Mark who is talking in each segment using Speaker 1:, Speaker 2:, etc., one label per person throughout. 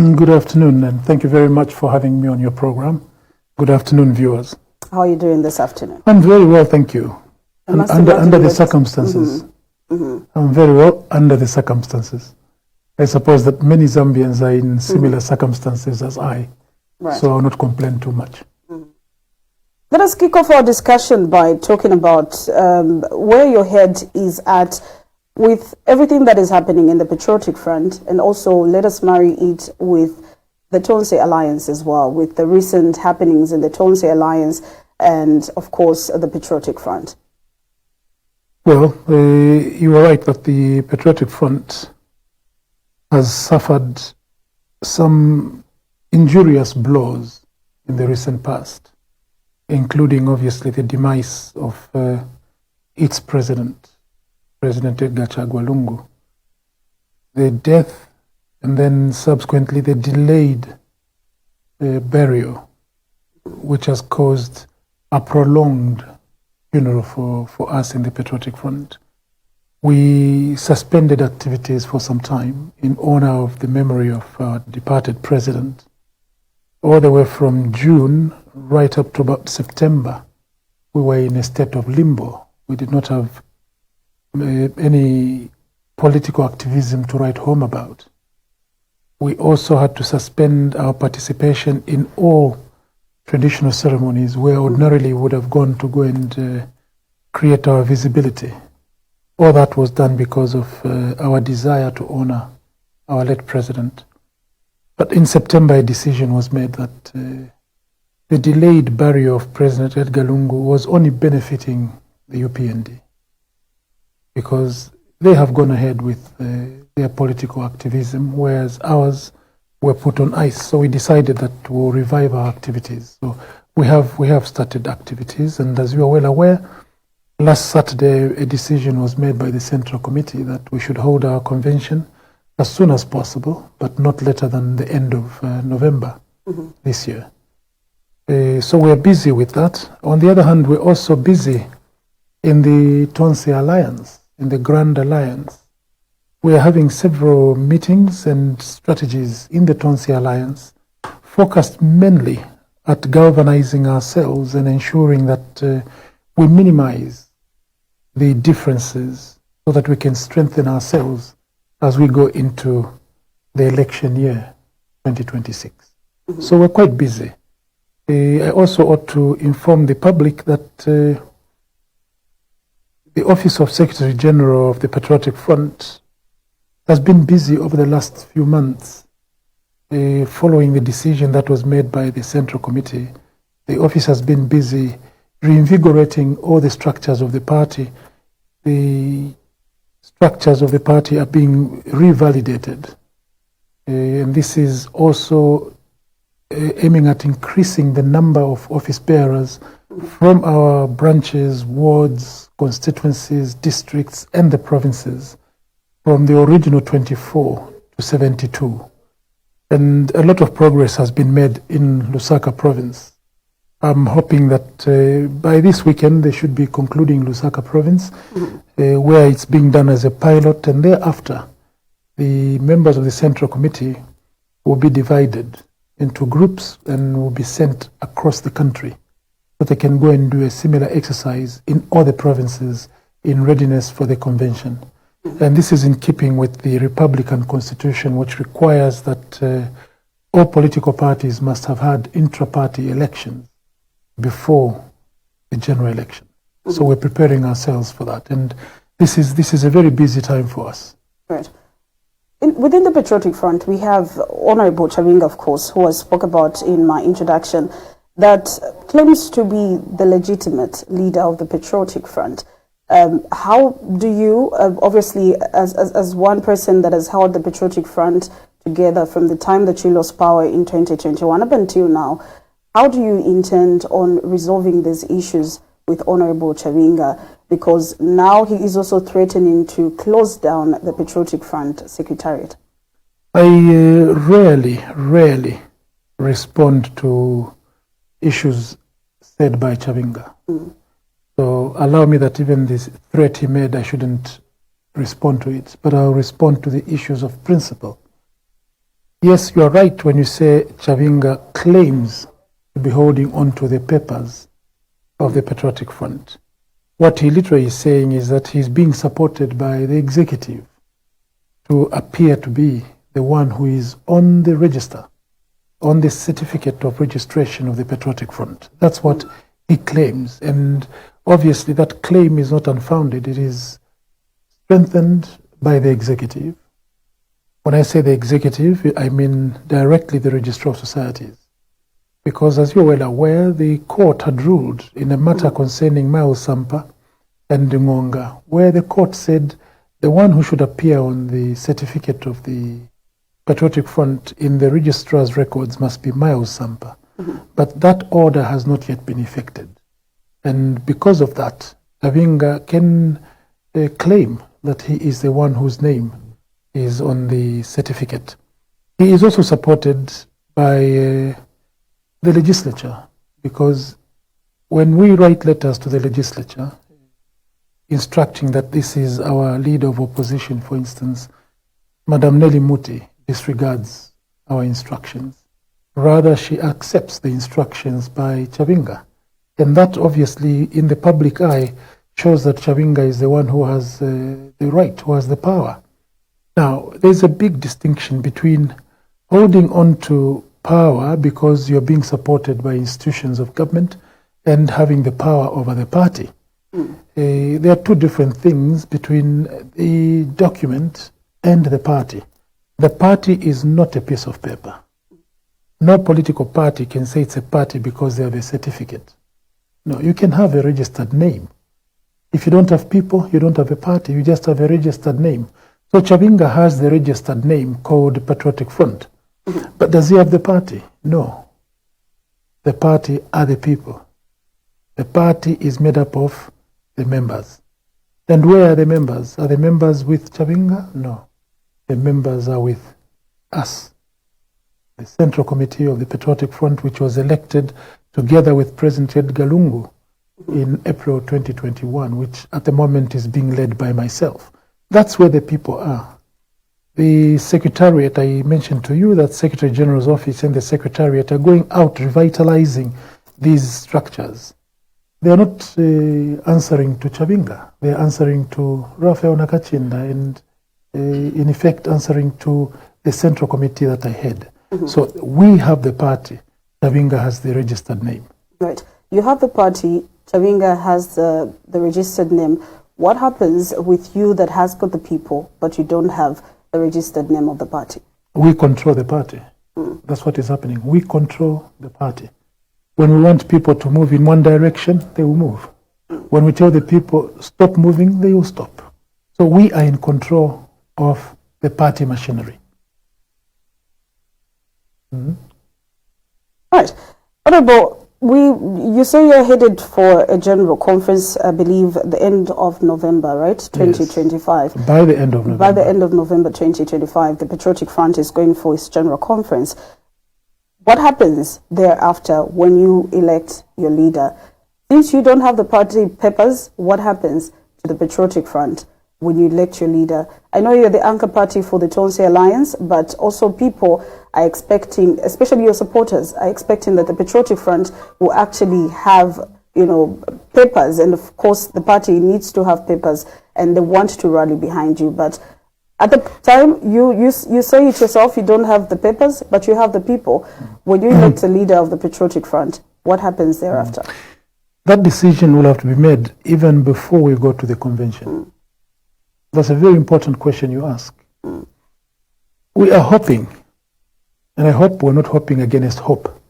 Speaker 1: Good afternoon, and thank you very much for having me on your program. Good afternoon, viewers.
Speaker 2: How are you doing this afternoon?
Speaker 1: I'm very well, thank you. Under the circumstances. I'm very well under the circumstances. I suppose that many Zambians are in similar circumstances as I, so I'll not complain too much.
Speaker 2: Let us kick off our discussion by talking about where your head is at with everything that is happening in the Patriotic Front, and also let us marry it with the Tonse Alliance as well, with the recent happenings in the Tonse Alliance and, of course, the Patriotic Front.
Speaker 1: Well, you are right that the Patriotic Front has suffered some injurious blows in the recent past, including, obviously, the demise of its president, President Edgar Chagwa Lungu, the death, and then subsequently the delayed burial, which has caused a prolonged funeral for us in the Patriotic Front. We suspended activities for some time in honor of the memory of our departed president. All the way from June right up to about September, we were in a state of limbo. We did not have any political activism to write home about. We also had to suspend our participation in all traditional ceremonies where ordinarily we would have gone to go and create our visibility. All that was done because of our desire to honor our late president. But in September, a decision was made that the delayed burial of President Edgar Lungu was only benefiting the UPND, because they have gone ahead with their political activism, whereas ours were put on ice. So we decided that we'll revive our activities. So we have started activities, and as you are well aware, last Saturday a decision was made by the Central Committee that we should hold our convention as soon as possible, but not later than the end of November this year. So we're busy with that. On the other hand, we're also busy in the Tonse Alliance, in the Grand Alliance. We are having several meetings and strategies in the Tonse Alliance focused mainly at galvanizing ourselves and ensuring that we minimize the differences so that we can strengthen ourselves as we go into the election year 2026. So we're quite busy. I also ought to inform the public that the Office of Secretary General of the Patriotic Front has been busy over the last few months following the decision that was made by the Central Committee. The office has been busy reinvigorating all the structures of the party. The structures of the party are being revalidated. And this is also aiming at increasing the number of office bearers from our branches, wards, constituencies, districts, and the provinces, from the original 24 to 72. And a lot of progress has been made in Lusaka province. I'm hoping that by this weekend they should be concluding Lusaka province, where it's being done as a pilot, and thereafter the members of the Central Committee will be divided into groups and will be sent across the country so they can go and do a similar exercise in all the provinces in readiness for the convention. And this is in keeping with the Republican Constitution, which requires that all political parties must have had intra-party elections before the general election. So we're preparing ourselves for that. And this is a very busy time for us.
Speaker 2: Right. Within the Patriotic Front, we have Honorable Chabinga, of course, who I spoke about in my introduction, that claims to be the legitimate leader of the Patriotic Front. How do you, obviously, as one person that has held the Patriotic Front together from the time that you lost power in 2021 up until now, how do you intend on resolving these issues with Honorable Chabinga? Because now he is also threatening to close down the Patriotic Front Secretariat.
Speaker 1: I rarely respond to issues said by Chabinga. So allow me that even this threat he made, I shouldn't respond to it, but I'll respond to the issues of principle. Yes, you are right when you say Chavinga claims to be holding on to the papers of the Patriotic Front. What he literally is saying is that he's being supported by the executive to appear to be the one who is on the register, on the certificate of registration of the Patriotic Front. That's what he claims. And obviously that claim is not unfounded. It is strengthened by the executive. When I say the executive, I mean directly the Registrar of Societies. Because as you're well aware, the court had ruled in a matter concerning Miles Sampa and Ngonga, where the court said the one who should appear on the certificate of the Patriotic Front in the registrar's records must be Miles Sampa. But that order has not yet been effected. And because of that, Chavinga can claim that he is the one whose name is on the certificate. He is also supported by the legislature, because when we write letters to the legislature instructing that this is our leader of opposition, for instance, Madam Nelly Muti disregards our instructions. Rather, she accepts the instructions by Chavinga. And that obviously, in the public eye, shows that Chavinga is the one who has the right, who has the power. Now, there's a big distinction between holding on to power because you're being supported by institutions of government and having the power over the party. There are two different things between the document and the party. The party is not a piece of paper. No political party can say it's a party because they have a certificate. No, you can have a registered name. If you don't have people, you don't have a party, you just have a registered name. So Chavinga has the registered name called Patriotic Front. But does he have the party? No. The party are the people. The party is made up of the members. And where are the members? Are the members with Chavinga? No. The members are with us. The Central Committee of the Patriotic Front, which was elected together with President Edgar Lungu in April 2021, which at the moment is being led by myself. That's where the people are. The Secretariat, I mentioned to you that Secretary General's office and the Secretariat are going out revitalizing these structures. They are not answering to Chavinga. They are answering to Rafael Nakachinda and in effect answering to the Central Committee that I head. So we have the party. Chavinga has the registered name.
Speaker 2: Right. You have the party. Chavinga has the registered name. What happens with you that has got the people, but you don't have the registered name of the party?
Speaker 1: We control the party. That's what is happening. We control the party. When we want people to move in one direction, they will move. When we tell the people stop moving, they will stop. So we are in control of the party machinery.
Speaker 2: Right. Honorable, you say you're headed for a general conference, I believe, at the end of November, right? 2025.
Speaker 1: Yes. By the end of November.
Speaker 2: By the end of November 2025, the Patriotic Front is going for its general conference. What happens thereafter when you elect your leader? Since you don't have the party papers, what happens to the Patriotic Front when you elect your leader? I know you're the anchor party for the Tonse Alliance, but also people are expecting, especially your supporters, are expecting that the Patriotic Front will actually have, papers. And of course, the party needs to have papers and they want to rally behind you. But at the time, you say it yourself, you don't have the papers, but you have the people. When you elect a leader of the Patriotic Front, what happens thereafter?
Speaker 1: That decision will have to be made even before we go to the convention. That's a very important question you ask. We are hoping, and I hope we're not hoping against hope.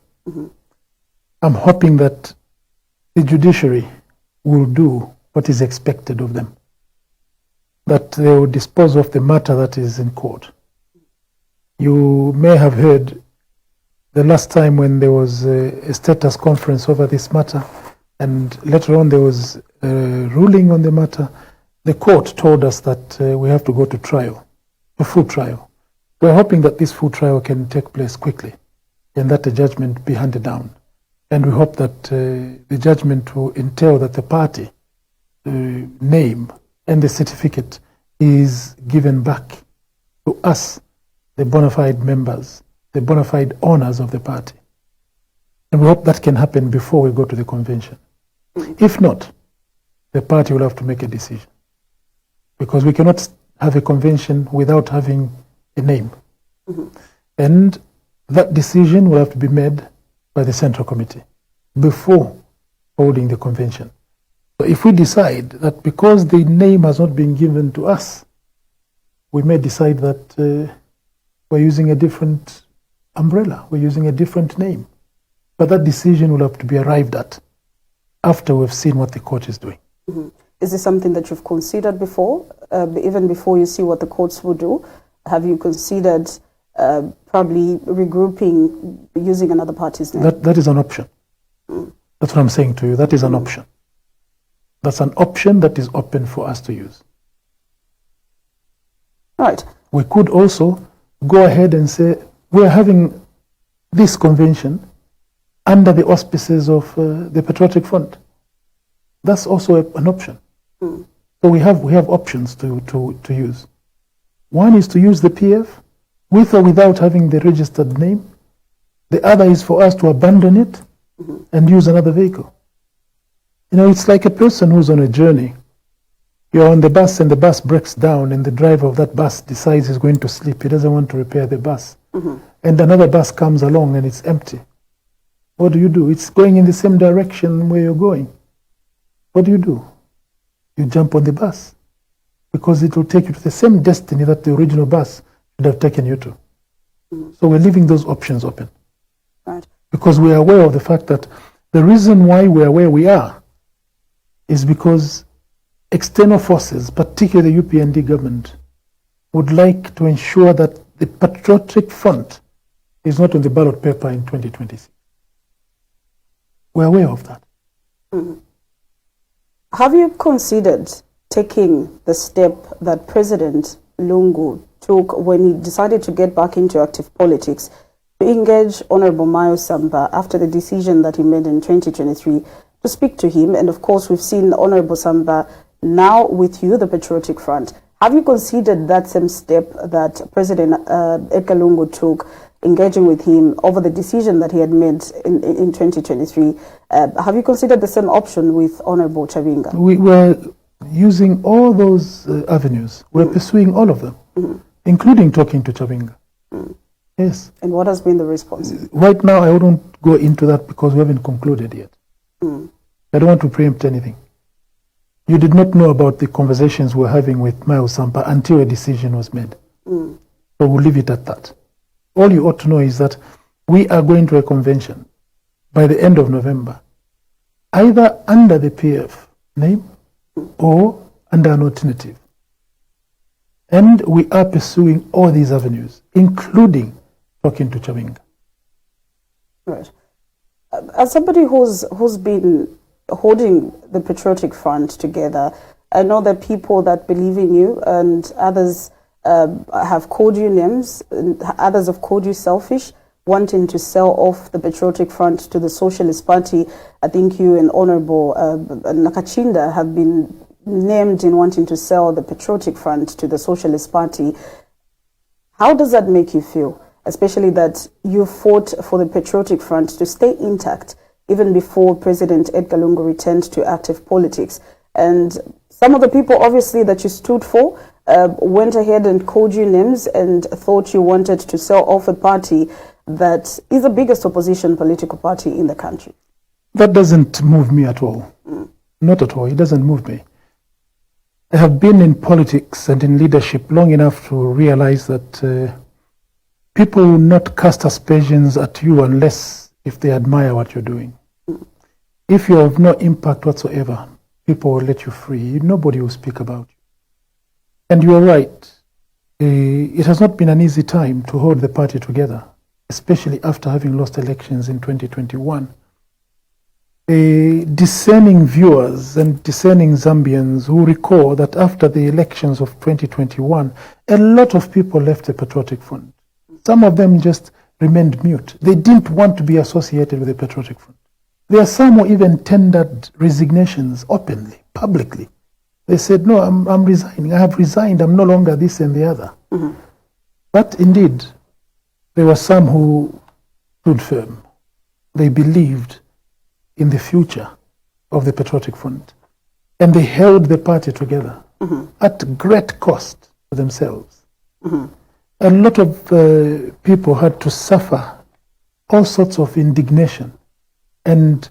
Speaker 1: I'm hoping that the judiciary will do what is expected of them, that they will dispose of the matter that is in court. You may have heard the last time when there was a status conference over this matter, and later on there was a ruling on the matter. The court told us that we have to go to trial, a full trial. We're hoping that this full trial can take place quickly and that the judgment be handed down. And we hope that the judgment will entail that the party name and the certificate is given back to us the bona fide members, the bona fide owners of the party. And we hope that can happen before we go to the convention. If not, the party will have to make a decision. Because we cannot have a convention without having a name. And that decision will have to be made by the Central Committee before holding the convention. So if we decide that because the name has not been given to us, we may decide that we're using a different umbrella, we're using a different name. But that decision will have to be arrived at after we've seen what the court is doing.
Speaker 2: Is this something that you've considered before, even before you see what the courts will do? Have you considered probably regrouping using another party's name?
Speaker 1: That is an option. That's what I'm saying to you. That is an option. That's an option that is open for us to use.
Speaker 2: Right.
Speaker 1: We could also go ahead and say, we're having this convention under the auspices of the Patriotic Front. That's also an option. So we have options to use. One is to use the PF with or without having the registered name. The other is for us to abandon it and use another vehicle. You know, it's like a person who's on a journey. You're on the bus and the bus breaks down and the driver of that bus decides he's going to sleep. He doesn't want to repair the bus. And another bus comes along and it's empty. What do? It's going in the same direction where you're going. What do? You jump on the bus because it will take you to the same destiny that the original bus should have taken you to. So we're leaving those options open.
Speaker 2: Right.
Speaker 1: Because we are aware of the fact that the reason why we are where we are is because external forces, particularly the UPND government, would like to ensure that the Patriotic Front is not on the ballot paper in 2026. We're aware of that.
Speaker 2: Have you considered taking the step that President Lungu took when he decided to get back into active politics to engage Honorable Mayo Samba after the decision that he made in 2023 to speak to him? And of course, we've seen Honorable Samba now with you, the Patriotic Front. Have you considered that same step that President Edgar Lungu took, engaging with him over the decision that he had made in 2023? Have you considered the same option with Honorable Chabinga?
Speaker 1: We were using all those avenues. We're pursuing all of them, including talking to Chabinga. Yes.
Speaker 2: And what has been the response?
Speaker 1: Right now, I wouldn't go into that because we haven't concluded yet. I don't want to preempt anything. You did not know about the conversations we're having with Mayo Samba until a decision was made. So we'll leave it at that. All you ought to know is that we are going to a convention by the end of November, either under the PF name or under an alternative. And we are pursuing all these avenues, including talking to Chabinga.
Speaker 2: Right. As somebody who's been holding the Patriotic Front together, I know that people that believe in you and others have called you names, and others have called you selfish, wanting to sell off the Patriotic Front to the Socialist Party. I think you and Honorable Nakachinda have been named in wanting to sell the Patriotic Front to the Socialist Party. How does that make you feel, especially that you fought for the Patriotic Front to stay intact even before President Edgar Lungu returned to active politics? And some of the people, obviously, that you stood for went ahead and called you names and thought you wanted to sell off a party that is the biggest opposition political party in the country.
Speaker 1: That doesn't move me at all. Not at all. It doesn't move me. I have been in politics and in leadership long enough to realize that people will not cast aspersions at you unless if they admire what you're doing. If you have no impact whatsoever, people will let you free. Nobody will speak about you. And you are right. It has not been an easy time to hold the party together, especially after having lost elections in 2021. Discerning viewers and discerning Zambians who recall that after the elections of 2021, a lot of people left the Patriotic Front. Some of them just remained mute. They didn't want to be associated with the Patriotic Front. There are some who even tendered resignations openly, publicly. They said, no, I'm resigning. I have resigned. I'm no longer this and the other. But indeed, there were some who stood firm. They believed in the future of the Patriotic Front. And they held the party together at great cost to themselves. A lot of people had to suffer all sorts of indignation and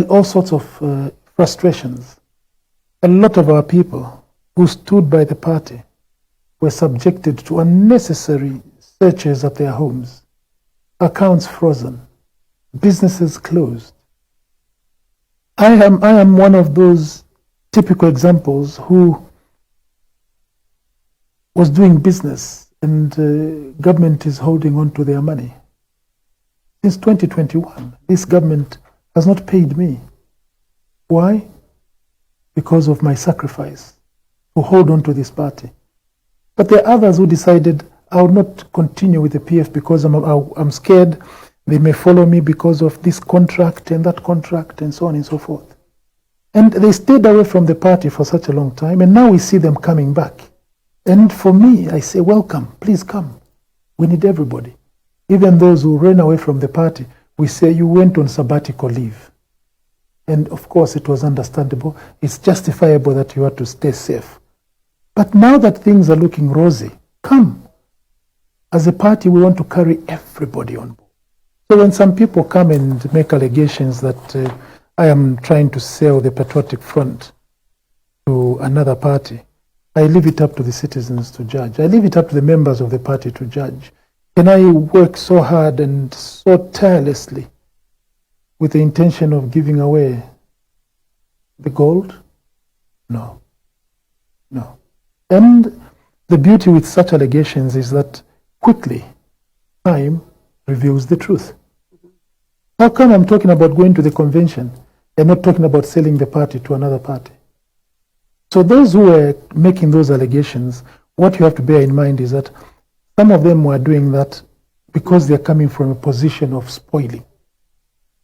Speaker 1: all sorts of frustrations. A lot of our people who stood by the party were subjected to unnecessary searches at their homes, accounts frozen, businesses closed. I am one of those typical examples who was doing business and government is holding on to their money. Since 2021, this government has not paid me. Why? Because of my sacrifice to hold on to this party. But there are others who decided I will not continue with the PF because I'm scared they may follow me because of this contract and that contract and so on and so forth. And they stayed away from the party for such a long time, and now we see them coming back. And for me, I say, welcome, please come. We need everybody. Even those who ran away from the party, we say, you went on sabbatical leave. And of course, it was understandable. It's justifiable that you had to stay safe. But now that things are looking rosy, come. As a party, we want to carry everybody on board. So when some people come and make allegations that I am trying to sell the Patriotic Front to another party, I leave it up to the citizens to judge. I leave it up to the members of the party to judge. Can I work so hard and so tirelessly with the intention of giving away the gold? No. No. And the beauty with such allegations is that quickly time reveals the truth. How come I'm talking about going to the convention and not talking about selling the party to another party? So those who were making those allegations, what you have to bear in mind is that some of them were doing that because they're coming from a position of spoiling.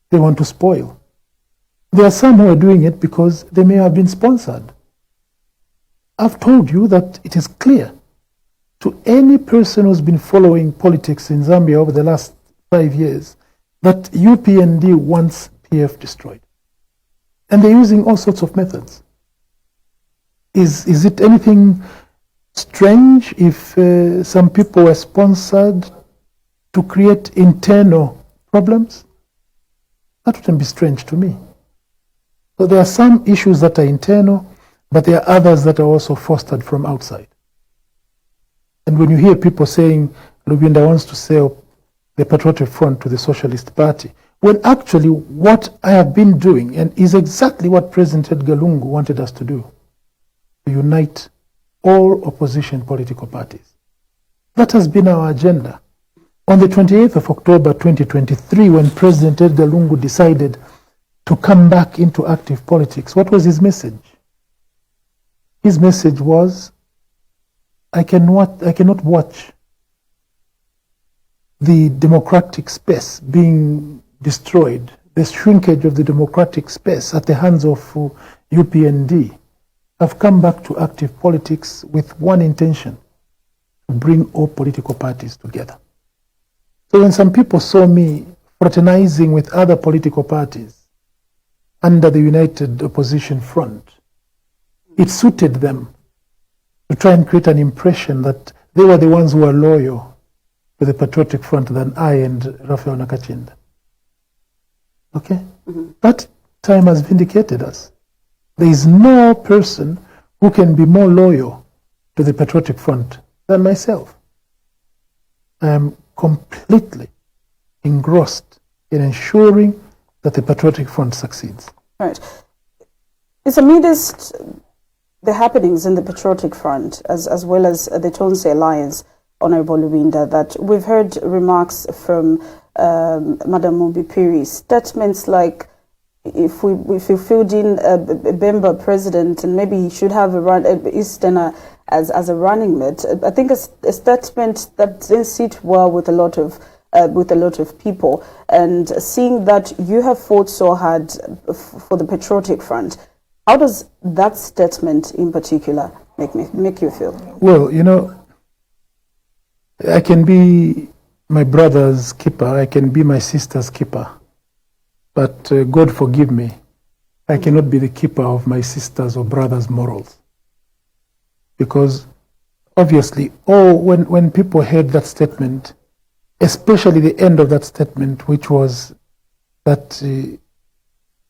Speaker 1: They want to spoil. There are some who are doing it because they may have been sponsored. I've told you that it is clear to any person who's been following politics in Zambia over the last 5 years that UPND wants PF destroyed. And they're using all sorts of methods. Is it anything strange if some people were sponsored to create internal problems? That wouldn't be strange to me. So there are some issues that are internal, but there are others that are also fostered from outside. And when you hear people saying Lubinda wants to sell the Patriotic Front to the Socialist Party, when actually what I have been doing, and is exactly what President Edgar Lungu wanted us to do, to unite all opposition political parties. That has been our agenda. On the 28th of October 2023, when President Edgar Lungu decided to come back into active politics, what was his message? His message was, I cannot watch the democratic space being destroyed, the shrinkage of the democratic space at the hands of UPND. I've come back to active politics with one intention, to bring all political parties together. So when some people saw me fraternizing with other political parties under the United Opposition Front, it suited them to try and create an impression that they were the ones who were loyal to the Patriotic Front than I and Raphael Nakachinda. Okay? That time has vindicated us. There is no person who can be more loyal to the Patriotic Front than myself. I am completely engrossed in ensuring that the Patriotic Front succeeds.
Speaker 2: Right. It's amidst the happenings in the Patriotic Front, as well as the Tonse Alliance, Honorable Lubinda, that we've heard remarks from Madam Mubipiri, statements like, if we filled in a Bemba president and maybe he should have Easterner as a running mate, I think a statement that didn't sit well with a lot of people. And seeing that you have fought so hard for the Patriotic Front, how does that statement in particular make you feel?
Speaker 1: Well, I can be my brother's keeper, I can be my sister's keeper, but God forgive me, I cannot be the keeper of my sister's or brother's morals. Because obviously, when people heard that statement, especially the end of that statement, which was that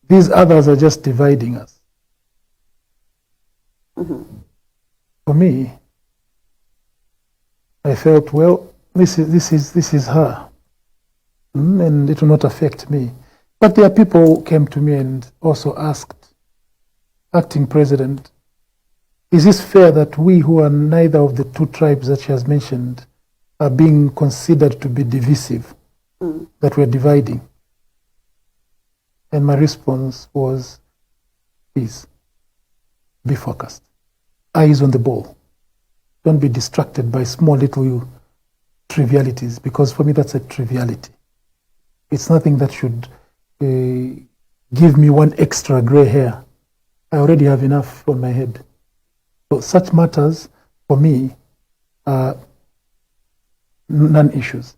Speaker 1: these others are just dividing us. For me, I felt, well, this is her, and it will not affect me. But there are people who came to me and also asked, acting president, is this fair that we who are neither of the two tribes that she has mentioned are being considered to be divisive, that we're dividing? And my response was, please, be focused. Eyes on the ball. Don't be distracted by small little trivialities, because for me that's a triviality. It's nothing that should give me one extra gray hair. I already have enough on my head. So such matters, for me, are non-issues.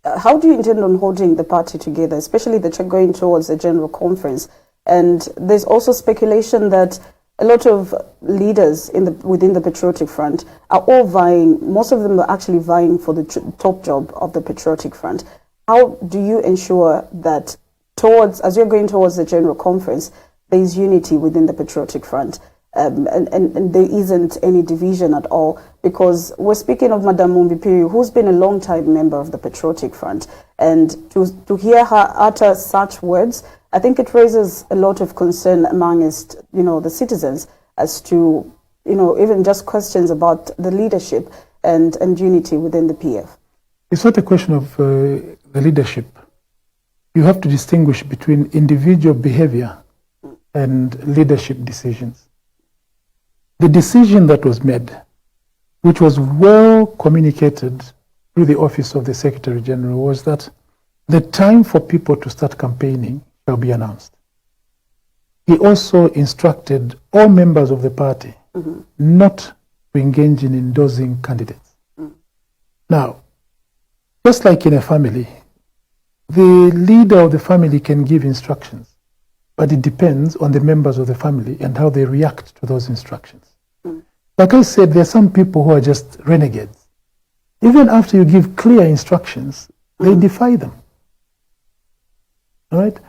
Speaker 2: How do you intend on holding the party together, especially that you're going towards a general conference? And there's also speculation that a lot of leaders within the Patriotic Front are all vying, most of them are actually vying for the top job of the Patriotic Front. How do you ensure that as you're going towards the general conference, there is unity within the Patriotic Front? And there isn't any division at all, because we're speaking of Madam Mumbipiri, who's been a long-time member of the Patriotic Front, and to hear her utter such words, I think it raises a lot of concern amongst the citizens as to even just questions about the leadership and unity within the PF.
Speaker 1: It's not a question of the leadership. You have to distinguish between individual behavior and leadership decisions. The decision that was made, which was well communicated through the office of the Secretary General, was that the time for people to start campaigning shall be announced. He also instructed all members of the party not to engage in endorsing candidates. Now, just like in a family, the leader of the family can give instructions, but it depends on the members of the family and how they react to those instructions. Like I said, there are some people who are just renegades. Even after you give clear instructions, they defy them. All right?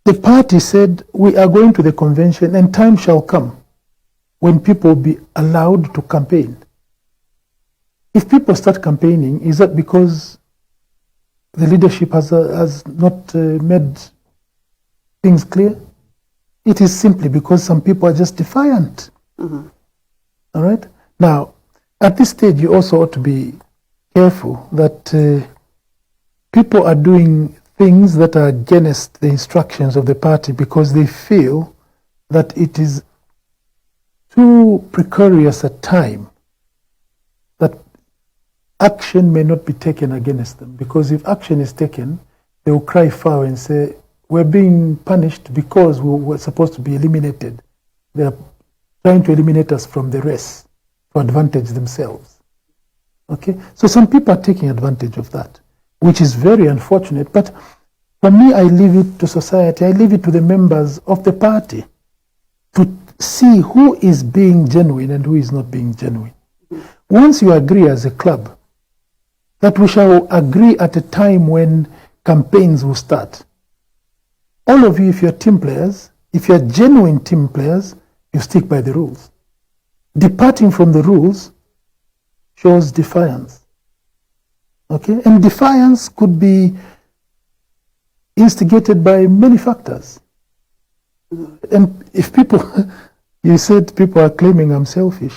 Speaker 1: The party said, we are going to the convention and time shall come when people will be allowed to campaign. If people start campaigning, is that because the leadership has not made things clear? It is simply because some people are just defiant. All right? Now, at this stage, you also ought to be careful that people are doing things that are against the instructions of the party because they feel that it is too precarious a time that action may not be taken against them. Because if action is taken, they will cry foul and say, we're being punished because we were supposed to be eliminated. They are trying to eliminate us from the race to advantage themselves. Okay? So some people are taking advantage of that, which is very unfortunate. But for me, I leave it to society. I leave it to the members of the party to see who is being genuine and who is not being genuine. Once you agree as a club that we shall agree at a time when campaigns will start, all of you, if you're team players, if you're genuine team players, you stick by the rules. Departing from the rules shows defiance. Okay? And defiance could be instigated by many factors. And if people, you said people are claiming I'm selfish.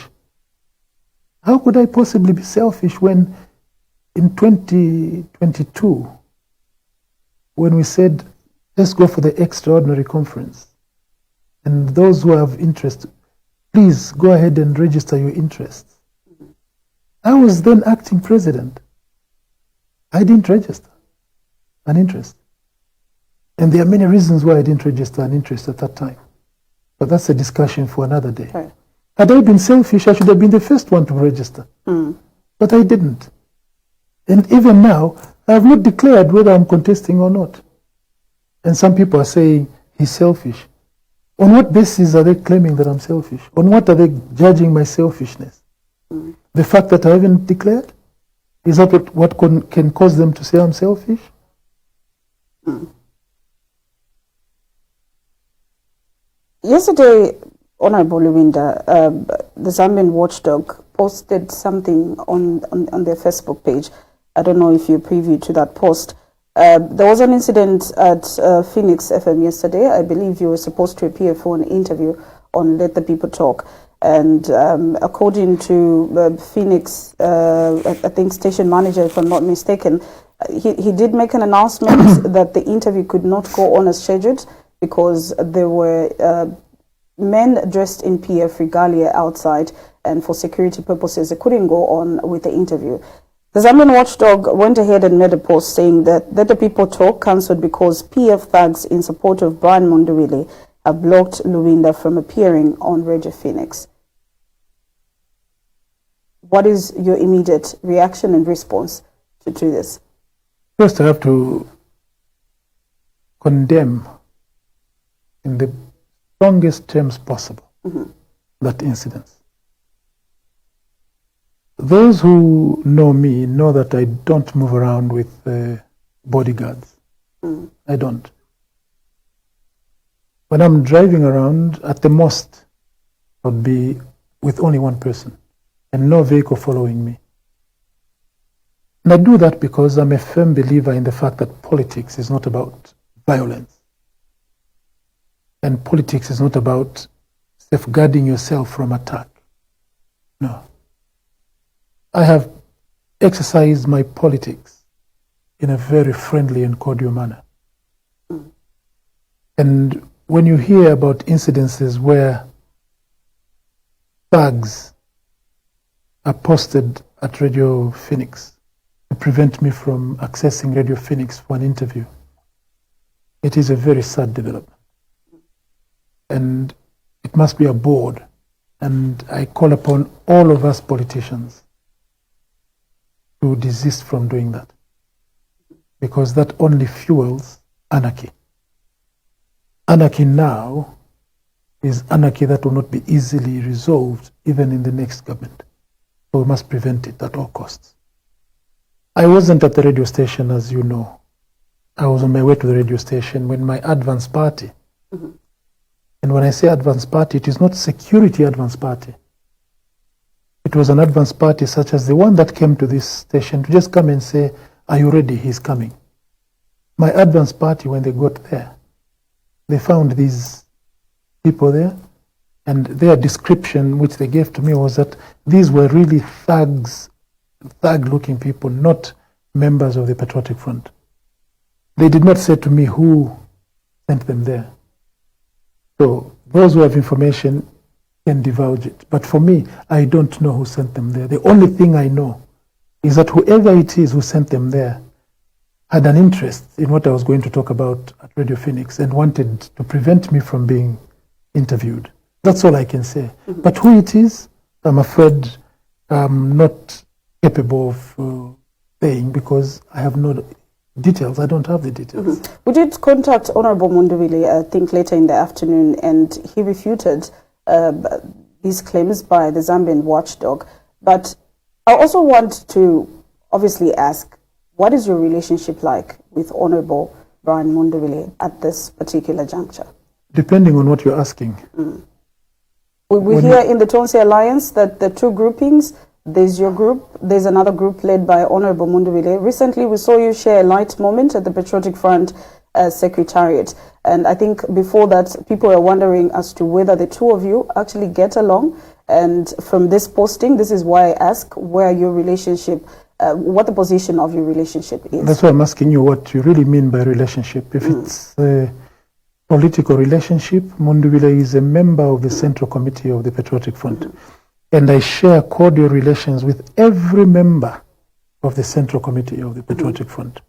Speaker 1: How could I possibly be selfish when in 2022, when we said, let's go for the extraordinary conference, and those who have interest, please go ahead and register your interests. I was then acting president. I didn't register an interest. And there are many reasons why I didn't register an interest at that time. But that's a discussion for another day.
Speaker 2: Right.
Speaker 1: Had I been selfish, I should have been the first one to register. But I didn't. And even now, I have not declared whether I'm contesting or not. And some people are saying he's selfish. On what basis are they claiming that I'm selfish? On what are they judging my selfishness? The fact that I haven't declared? Is that what can cause them to say I'm selfish?
Speaker 2: Yesterday, Honorable Lubinda, the Zambian watchdog posted something on their Facebook page. I don't know if you previewed to that post. There was an incident at Phoenix FM yesterday. I believe you were supposed to appear for an interview on Let the People Talk. And according to Phoenix, I think station manager, if I'm not mistaken, he did make an announcement that the interview could not go on as scheduled because there were men dressed in PF regalia outside, and for security purposes, they couldn't go on with the interview. The Zambian watchdog went ahead and made a post saying that Let the People Talk cancelled because PF thugs in support of Brian Mundubile have blocked Lubinda from appearing on Radio Phoenix. What is your immediate reaction and response to this?
Speaker 1: First, I have to condemn in the strongest terms possible that incident. Those who know me know that I don't move around with bodyguards. I don't. When I'm driving around, at the most, I'll be with only one person and no vehicle following me. And I do that because I'm a firm believer in the fact that politics is not about violence. And politics is not about safeguarding yourself from attack. No. I have exercised my politics in a very friendly and cordial manner. And when you hear about incidences where thugs are posted at Radio Phoenix to prevent me from accessing Radio Phoenix for an interview, it is a very sad development. And it must be abhorred. And I call upon all of us politicians to desist from doing that, because that only fuels anarchy. Anarchy now is anarchy that will not be easily resolved even in the next government. So we must prevent it at all costs. I wasn't at the radio station, as you know. I was on my way to the radio station when my advance party, and when I say advance party, it is not security advance party. It was an advance party such as the one that came to this station to just come and say, are you ready? He's coming. My advance party, when they got there, they found these people there, and their description, which they gave to me, was that these were really thug-looking people, not members of the Patriotic Front. They did not say to me who sent them there. So those who have information can divulge it. But for me, I don't know who sent them there. The only thing I know is that whoever it is who sent them there had an interest in what I was going to talk about at Radio Phoenix and wanted to prevent me from being interviewed. That's all I can say. But who it is, I'm afraid I'm not capable of saying, because I have no details. I don't have the details.
Speaker 2: We did contact Honorable Mundubile, I think, later in the afternoon, and he refuted these claims by the Zambian watchdog. But I also want to obviously ask, what is your relationship like with Honorable Brian Mundubile at this particular juncture?
Speaker 1: Depending on what you're asking.
Speaker 2: We hear in the Tonse Alliance that the two groupings, there's your group, there's another group led by Honorable Mundubile. Recently, we saw you share a light moment at the Patriotic Front Secretariat. And I think before that, people are wondering as to whether the two of you actually get along. And from this posting, this is why I ask where your relationship, what the position of your relationship is.
Speaker 1: That's why I'm asking you what you really mean by relationship. If it's a political relationship, Mundubile is a member of the Central Committee of the Patriotic Front. And I share cordial relations with every member of the Central Committee of the Patriotic Front.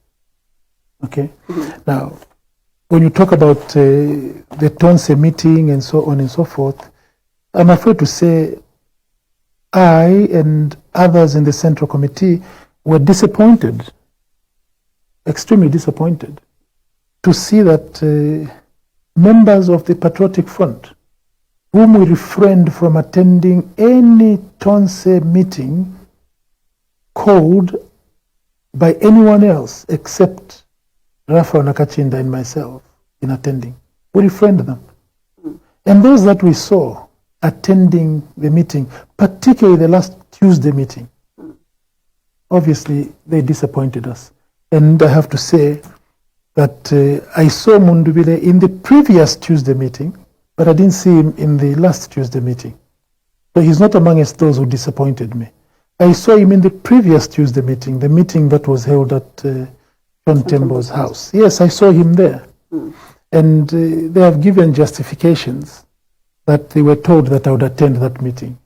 Speaker 1: Okay? Now, when you talk about the Tonse meeting and so on and so forth, I'm afraid to say I and others in the Central Committee were disappointed, extremely disappointed, to see that members of the Patriotic Front, whom we refrained from attending any Tonse meeting called by anyone else except Rafa Nakachinda and myself in attending. We refrained them. And those that we saw attending the meeting, particularly the last Tuesday meeting, obviously they disappointed us. And I have to say that I saw Mundubile in the previous Tuesday meeting, but I didn't see him in the last Tuesday meeting. So he's not amongst those who disappointed me. I saw him in the previous Tuesday meeting, the meeting that was held at John Tembo's house. Yes, I saw him there. And they have given justifications that they were told that I would attend that meeting.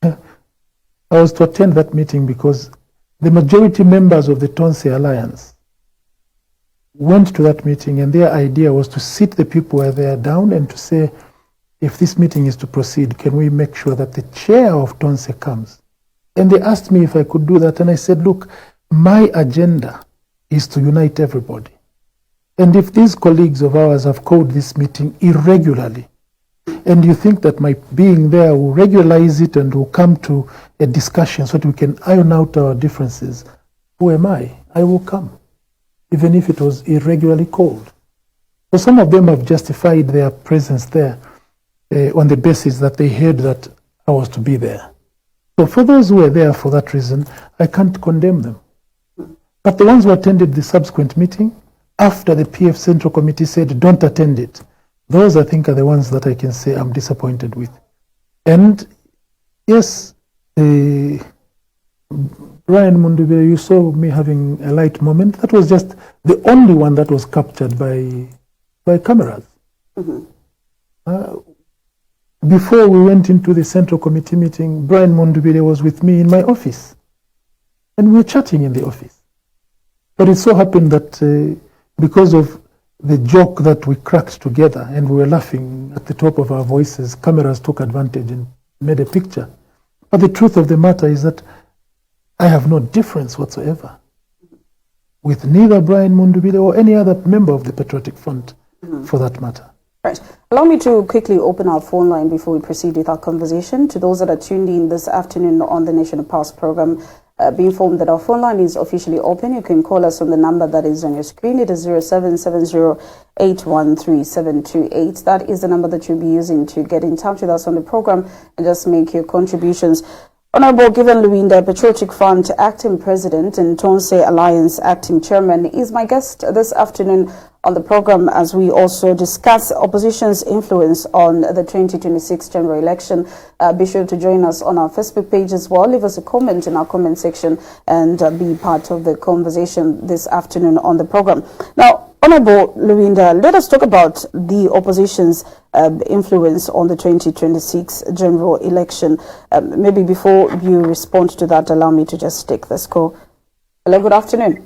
Speaker 1: I was to attend that meeting because the majority members of the Tonse Alliance went to that meeting, and their idea was to sit the people where they are down and to say, if this meeting is to proceed, can we make sure that the chair of Tonse comes? And they asked me if I could do that, and I said, look, my agenda is to unite everybody. And if these colleagues of ours have called this meeting irregularly, and you think that my being there will regularize it and will come to a discussion so that we can iron out our differences, who am I? I will come, even if it was irregularly called. So some of them have justified their presence there on the basis that they heard that I was to be there. So for those who were there for that reason, I can't condemn them. But the ones who attended the subsequent meeting, after the PF Central Committee said, don't attend it, those, I think, are the ones that I can say I'm disappointed with. And yes, Brian Mundubile, you saw me having a light moment. That was just the only one that was captured by cameras. Before we went into the Central Committee meeting, Brian Mundubile was with me in my office. And we were chatting in the office. But it so happened that because of the joke that we cracked together and we were laughing at the top of our voices, cameras took advantage and made a picture. But the truth of the matter is that I have no difference whatsoever with neither Brian Mundubile or any other member of the Patriotic Front for that matter.
Speaker 2: Right. Allow me to quickly open our phone line before we proceed with our conversation. To those that are tuned in this afternoon on the Nation of Pulse program, be informed that our phone line is officially open. You can call us on the number that is on your screen. It is 0770-813-728. That is the number that you'll be using to get in touch with us on the program and just make your contributions. Honorable Given Lubinda, Patriotic Front Acting President and Tonse Alliance Acting Chairman, is my guest this afternoon on the program as we also discuss opposition's influence on the 2026 general election. Be sure to join us on our Facebook page as well. Leave us a comment in our comment section and be part of the conversation this afternoon on the program. Now, Honorable Lubinda, let us talk about the opposition's influence on the 2026 general election. Maybe before you respond to that, allow me to just take this call. Hello, good afternoon.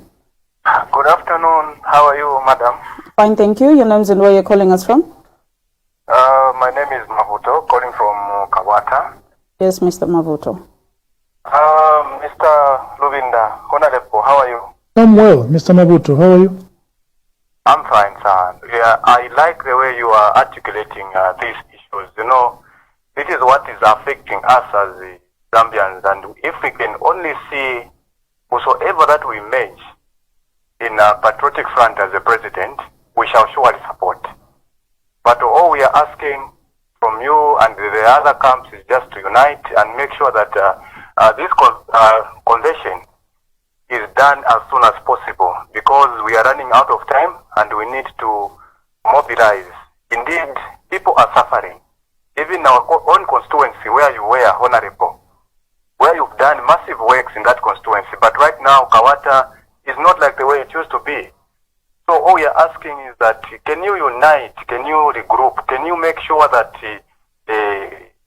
Speaker 3: Good afternoon. How are you, madam?
Speaker 2: Fine, thank you. Your name's and where you're calling us from?
Speaker 3: My name is Mavuto, calling from Kawata.
Speaker 2: Yes, Mr. Mavuto.
Speaker 3: Mr. Lubinda, Honorable, how are you?
Speaker 1: I'm well, Mr. Mavuto. How are you?
Speaker 3: I'm fine, sir. Yeah, I like the way you are articulating these issues. You know, this is what is affecting us as the Zambians, and if we can only see whosoever that we merge in a Patriotic Front as a president, we shall surely support. But all we are asking from you and the other camps is just to unite and make sure that this convention is done as soon as possible, because we are running out of time and we need to mobilize. Indeed, people are suffering. Even our own constituency, where you were, Honorable, where you've done massive works in that constituency, but right now Kawata is not like the way it used to be. So all we are asking is that, can you unite, can you regroup, can you make sure that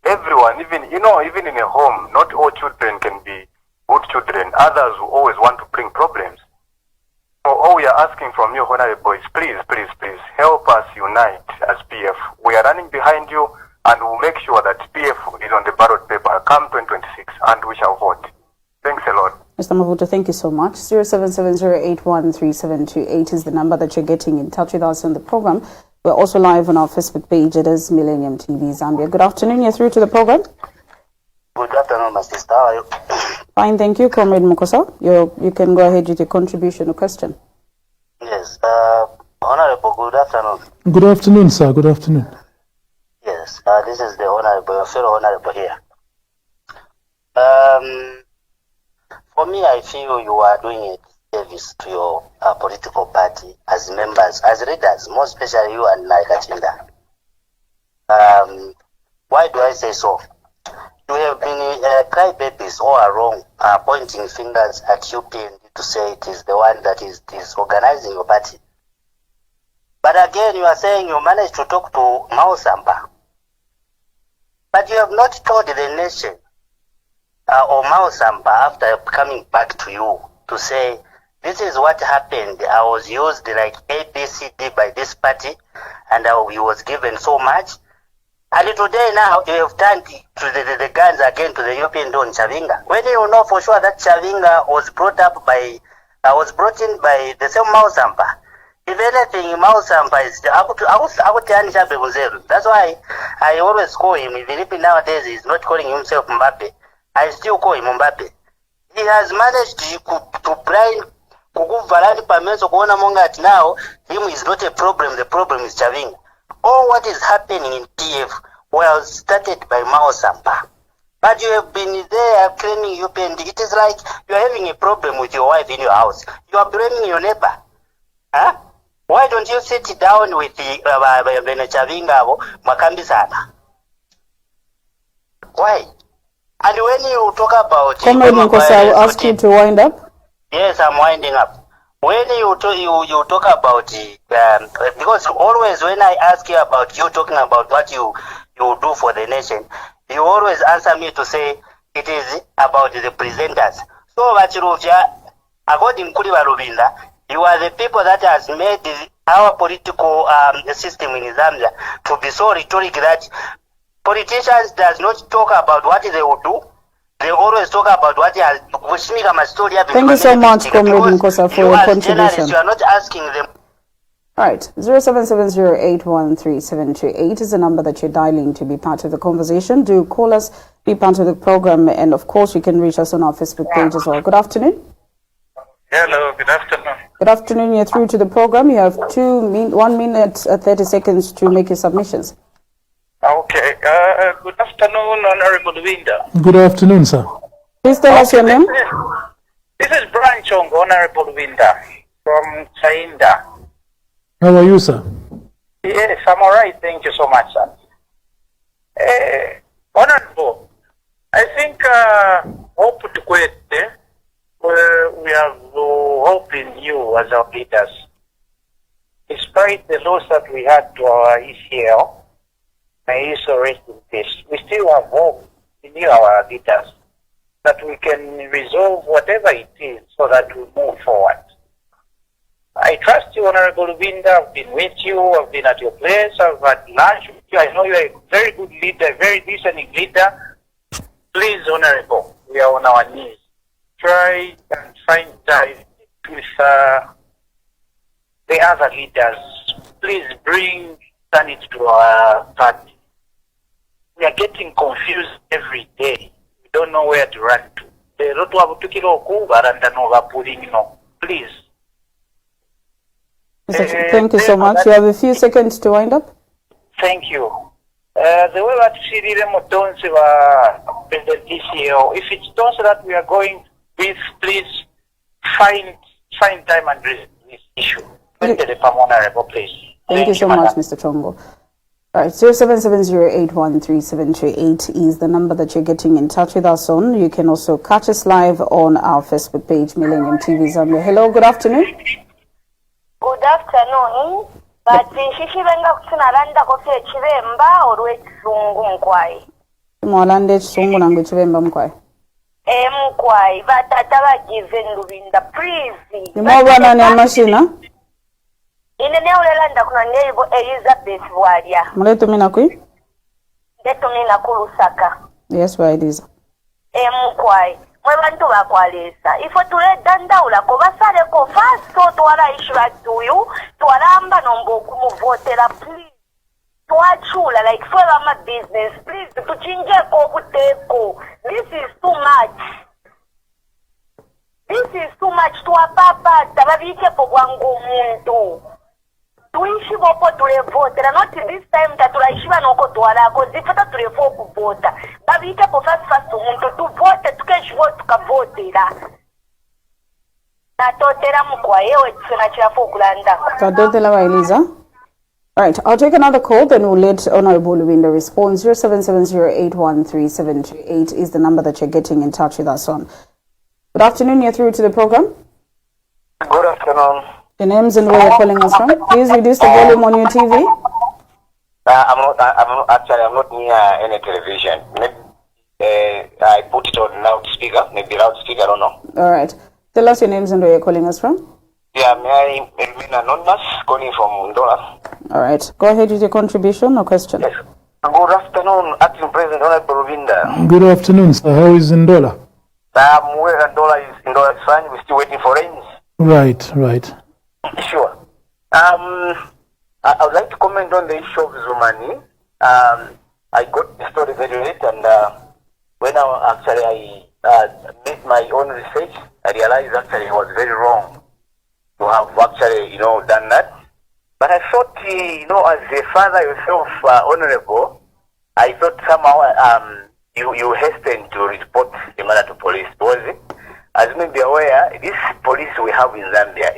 Speaker 3: everyone, even in a home, not all children can be good children. Others who always want to bring problems. So all we are asking from you, Honorable, is please, please, please help us unite as PF. We are running behind you and we'll make sure that PF is on the ballot paper come 2026 and we shall vote. Thanks a lot.
Speaker 2: Mr. Mavuto, thank you so much. 0770813728 is the number that you're getting in touch with us on the program. We're also live on our Facebook page. It is Millennium TV Zambia. Good afternoon. You're through to the program.
Speaker 4: Good afternoon, my sister. How are you?
Speaker 2: Fine, thank you, Comrade Mukosa. You can go ahead with your contribution or question.
Speaker 4: Yes. Honorable, good afternoon.
Speaker 1: Good afternoon, sir. Good afternoon.
Speaker 4: Yes. This is the honorable, your fellow honorable here. For me, I feel you are doing a service to your political party as members, as leaders, more especially you and Naikachinda. Why do I say so? You have been crybabies all along, pointing fingers at UPND to say it is the one that is disorganizing your party. But again, you are saying you managed to talk to Mao Samba. But you have not told the nation or Mao Samba after coming back to you to say, this is what happened. I was used like ABCD by this party and he was given so much. And today now you have turned to the guns again to the European Don Chavinga. When you know for sure that Chavinga was brought in by the same Mao Samba. If anything, Mao Samba is that's why I always call him, even if nowadays he's not calling himself Mbappe, I still call him Mbappe. He has managed to blind Kukuvalani Pamenso Kuona Mongat now, him is not a problem, the problem is Chavinga. All what is happening in TF was started by Mao Samba. But you have been there claiming UPND. It is like you are having a problem with your wife in your house. You are blaming your neighbor. Huh? Why don't you sit down with the Chavinga Makambi Sana? Why? And when you talk about...
Speaker 2: Comrade Mukosa, I will ask you to wind up.
Speaker 4: Yes, I'm winding up. When you talk about because always when I ask you about you talking about what you do for the nation, you always answer me to say it is about the presenters. So according to Lubinda, you are the people that has made our political system in Zambia to be so rhetoric that politicians does not talk about what they will do. They always talk about what they are. Thank
Speaker 2: you so much, Comrade Nkosa, for your contribution.
Speaker 4: You are not asking them.
Speaker 2: All right, 0770813728 is the number that you're dialing to be part of the conversation. Do call us, be part of the program, and of course you can reach us on our Facebook page as well. Good afternoon.
Speaker 5: Hello, good afternoon.
Speaker 2: Good afternoon, you're through to the program. You have 1 minute 30 seconds to make your submissions.
Speaker 5: Okay, good afternoon, Honorable Lubinda.
Speaker 1: Good afternoon, sir.
Speaker 2: Please tell us your name.
Speaker 5: This is Brian Chong, Honorable Lubinda, from Chainda.
Speaker 1: How are you, sir?
Speaker 5: Yes, I'm all right. Thank you so much, sir. Honorable, I think hope to quit. We have hope in you as our leaders. Despite the loss that we had to our ECL, may he so rest in peace, we still have hope in you, our leaders, that we can resolve whatever it is so that we move forward. I trust you, Honorable Lubinda. I've been with you. I've been at your place. I've had lunch with you. I know you're a very good leader, a very listening leader. Please, Honorable, we are on our knees. Try and find time with the other leaders. Please bring sanity to our party. We are getting confused every day. We don't know where to run to. Please.
Speaker 2: Thank you so much. You have a few seconds to wind up.
Speaker 5: Thank you. The way that Tonse President DCO, if it's Tonse that we are going with, please find time and resolve this issue. Please.
Speaker 2: Thank you so much, Mr. Tongo. All right, 0770813728 is the number that you're getting in touch with us on. You can also catch us live on our Facebook page, Millennium TV Zambia. Hello, good afternoon.
Speaker 6: Good afternoon. But Shishivenga Kutunaranda Kote Chivemba or Wetsungu Mkwai.
Speaker 2: Mwalande Chungu Nangu Chivemba Mkwai.
Speaker 6: Mkwai, Vatatawa given Lubinda, please.
Speaker 2: Nimova nani amashina?
Speaker 6: In the Newland, kuna neighbor Elizabeth Wadia.
Speaker 2: Muletu mina kui?
Speaker 6: Detonina kulusaka.
Speaker 2: Yes, why it is.
Speaker 6: Mkwai. Mwe bantu bakwalesa. Ifo tuleda ndaula ko basaleko faso twala ishura tuyu twalamba nombo kumuvotera please. Twachula like for my business please tuchinjeko obuteko. This is too much. This is too much to a papa tababike po kwangu muntu. Tuishi bopo tulevotera not this time tatulaishiwa noko twala ko zifata tulevo kuvota. Babike po fast muntu tuvote tukeshivo tukavotera. Natotera mukwayewe tsuna chafu kulanda.
Speaker 2: Tatotela wa Eliza. All right, I'll take another call, then we'll let Honorable Lubinda respond. 0770813728 is the number that you're getting in touch with us on. Good afternoon, you're through to the program.
Speaker 3: Good afternoon.
Speaker 2: Your names and where you're calling us from. Please reduce the volume on your TV.
Speaker 3: I'm not near any television. Maybe I put it on loudspeaker, maybe loudspeaker, I don't know.
Speaker 2: All right. Tell us your names and where you're calling us from.
Speaker 3: Yeah, may I remain anonymous, calling from Ndola.
Speaker 2: All right. Go ahead with your contribution or question.
Speaker 3: Yes. Good afternoon, Acting President Honorable Lubinda.
Speaker 1: Good afternoon, sir. How is Ndola?
Speaker 3: Where Ndola is fine. We're still waiting for rains.
Speaker 1: Right.
Speaker 3: Sure. I would like to comment on the issue of Zumani. I got the story very late, and when I made my own research, I realized actually it was very wrong to have actually, done that. But I thought, as a father yourself, honorable, I thought somehow you hastened to report the matter to police. Because, as you may be aware, this police we have in Zambia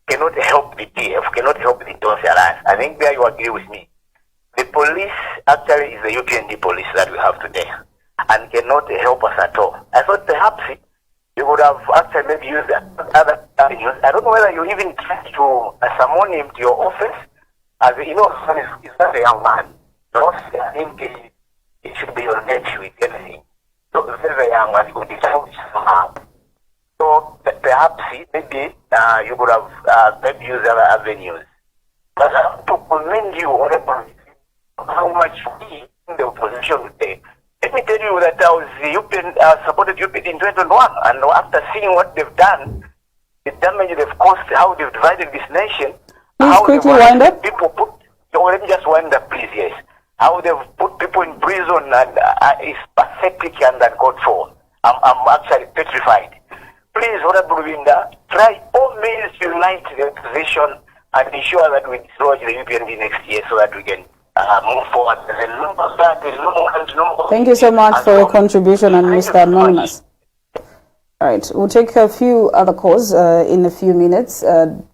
Speaker 3: cannot help the PF, cannot help the Tonse Alliance. I think there you agree with me. The police actually is the UPND police that we have today and cannot help us at all. I thought perhaps you would have actually maybe used other avenues. I don't know whether you even tried to summon him to your office. As you know, he's not a young man. So I think it should be on edge with everything. So very young man, he could be challenged somehow. So perhaps maybe you could have maybe used other avenues. But I want to commend you on how much we in the opposition today. Let me tell you that I was supported UPD in 2021, and after seeing what they've done, the damage they've caused, how they've divided this nation,
Speaker 2: Please
Speaker 3: how
Speaker 2: quickly wind up.
Speaker 3: People put. Let me just wind up, please. Yes, how they've put people in prison and is pathetic and uncalled for. I'm actually petrified. Please, Honorable Lubinda, try all means to unite the opposition and ensure that we dislodge the UPND next year so that we can move forward.
Speaker 2: Thank you so much for your contribution, and Mr. Anonymous. All right, we'll take a few other calls in a few minutes.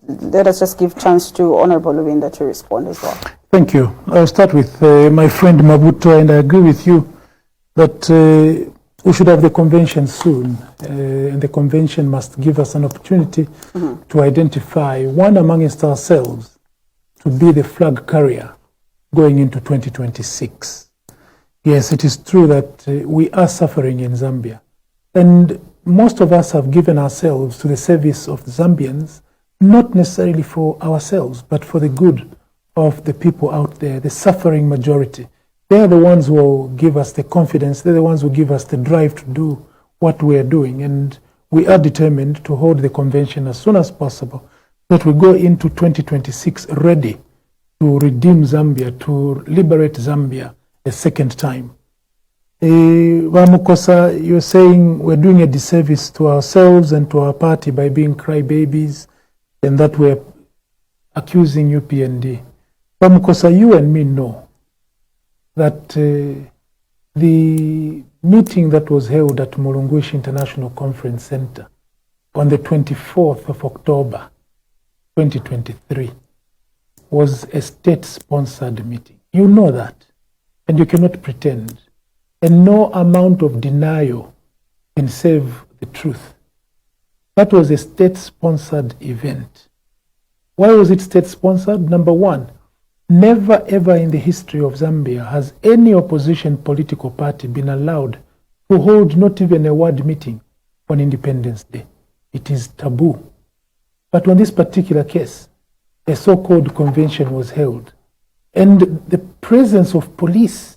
Speaker 2: Let us just give chance to Honorable Lubinda to respond as well.
Speaker 1: Thank you. I'll start with my friend Mabuto, and I agree with you that we should have the convention soon, and the convention must give us an opportunity to identify one amongst ourselves to be the flag carrier going into 2026. Yes, it is true that we are suffering in Zambia, and most of us have given ourselves to the service of the Zambians, not necessarily for ourselves, but for the good of the people out there, the suffering majority. They are the ones who will give us the confidence. They're the ones who give us the drive to do what we are doing. And we are determined to hold the convention as soon as possible, so that we go into 2026 ready to redeem Zambia, to liberate Zambia a second time. Wamukosa, you're saying we're doing a disservice to ourselves and to our party by being crybabies, and that we're accusing UPND. Wamukosa, you and me know that the meeting that was held at Mulunguishi International Conference Center on the 24th of October 2023 was a state-sponsored meeting. You know that, and you cannot pretend. And no amount of denial can save the truth. That was a state-sponsored event. Why was it state-sponsored? Number one, never ever in the history of Zambia has any opposition political party been allowed to hold not even a ward meeting on Independence Day. It is taboo. But on this particular case, a so-called convention was held, and the presence of police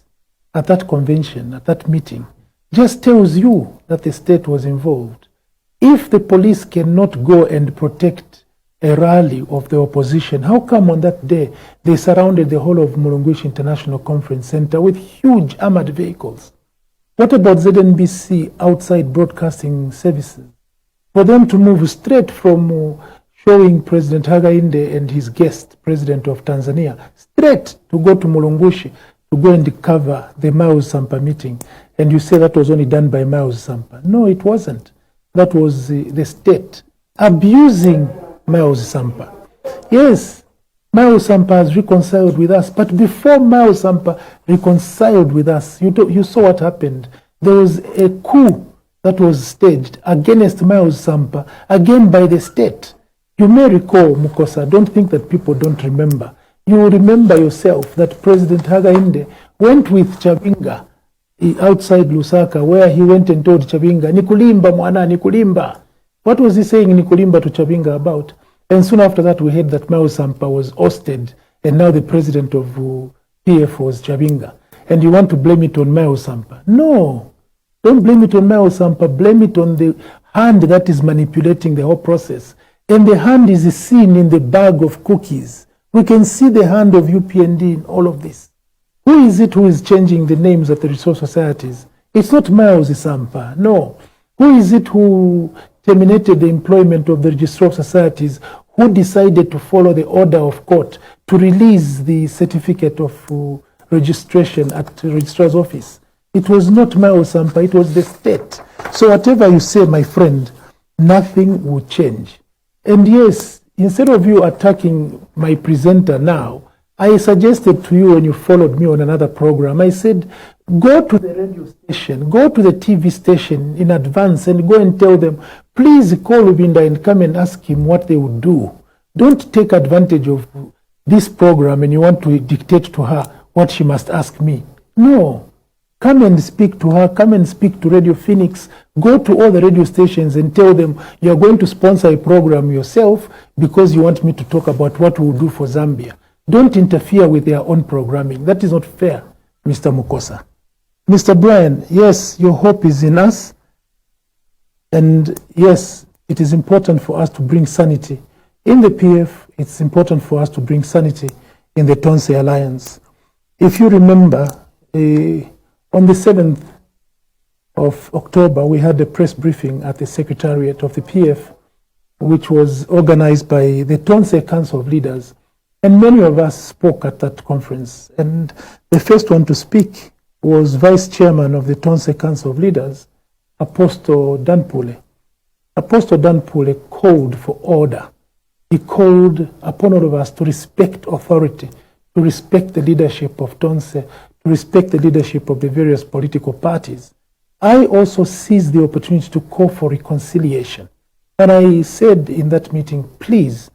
Speaker 1: at that convention, at that meeting, just tells you that the state was involved. If the police cannot go and protect a rally of the opposition, how come on that day they surrounded the whole of Mulungushi International Conference Center with huge armored vehicles? What about ZNBC outside broadcasting services? For them to move straight from showing President Hakainde and his guest, President of Tanzania, straight to go to Mulungushi to go and cover the Miles Sampa meeting, and you say that was only done by Miles Sampa. No, it wasn't. That was the state abusing Miles Sampa. Yes, Miles Sampa has reconciled with us, but before Miles Sampa reconciled with us, you saw what happened. There was a coup that was staged against Miles Sampa, again by the state. You may recall, Mukosa, don't think that people don't remember. You will remember yourself that President Hakainde went with Chabinga outside Lusaka, where he went and told Chabinga, Nikulimba mwana, Nikulimba. What was he saying Nikulimba to Chabinga about? And soon after that, we heard that Miles Sampa was ousted, and now the president of PF was Chabinga. And you want to blame it on Miles Sampa? No, don't blame it on Miles Sampa. Blame it on the hand that is manipulating the whole process. And the hand is seen in the bag of cookies. We can see the hand of UPND in all of this. Who is it who is changing the names of the resource societies? It's not Miles Sampa, no. Who is it who terminated the employment of the registrar of societies, who decided to follow the order of court to release the certificate of registration at the registrar's office? It was not Miles Sampa, it was the state. So whatever you say, my friend, nothing will change. And yes, instead of you attacking my presenter now, I suggested to you when you followed me on another program, I said, go to the radio station, go to the TV station in advance and go and tell them, please call Lubinda and come and ask him what they would do. Don't take advantage of this program and you want to dictate to her what she must ask me. No. Come and speak to her, come and speak to Radio Phoenix, go to all the radio stations and tell them you're going to sponsor a program yourself because you want me to talk about what we'll do for Zambia. Don't interfere with their own programming. That is not fair, Mr. Mukosa. Mr. Brian, yes, your hope is in us. And yes, it is important for us to bring sanity. In the PF, it's important for us to bring sanity in the Tonse Alliance. If you remember, on the 7th of October, we had a press briefing at the Secretariat of the PF, which was organized by the Tonse Council of Leaders. And many of us spoke at that conference. And the first one to speak was Vice Chairman of the Tonse Council of Leaders, Apostle Danpule. Apostle Danpule called for order. He called upon all of us to respect authority, to respect the leadership of Tonse, to respect the leadership of the various political parties. I also seized the opportunity to call for reconciliation. And I said in that meeting, please,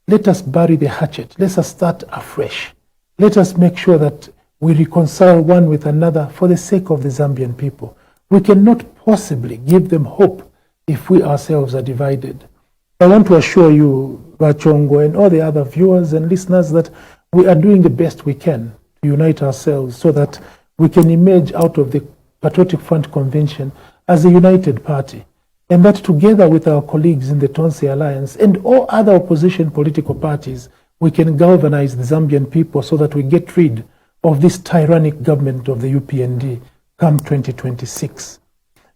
Speaker 1: let us bury the hatchet. Let us start afresh. Let us make sure that we reconcile one with another for the sake of the Zambian people. We cannot possibly give them hope if we ourselves are divided. I want to assure you, Bachongo, and all the other viewers and listeners that we are doing the best we can to unite ourselves so that we can emerge out of the Patriotic Front Convention as a united party. And that together with our colleagues in the Tonse Alliance and all other opposition political parties, we can galvanize the Zambian people so that we get rid of this tyrannic government of the UPND come 2026.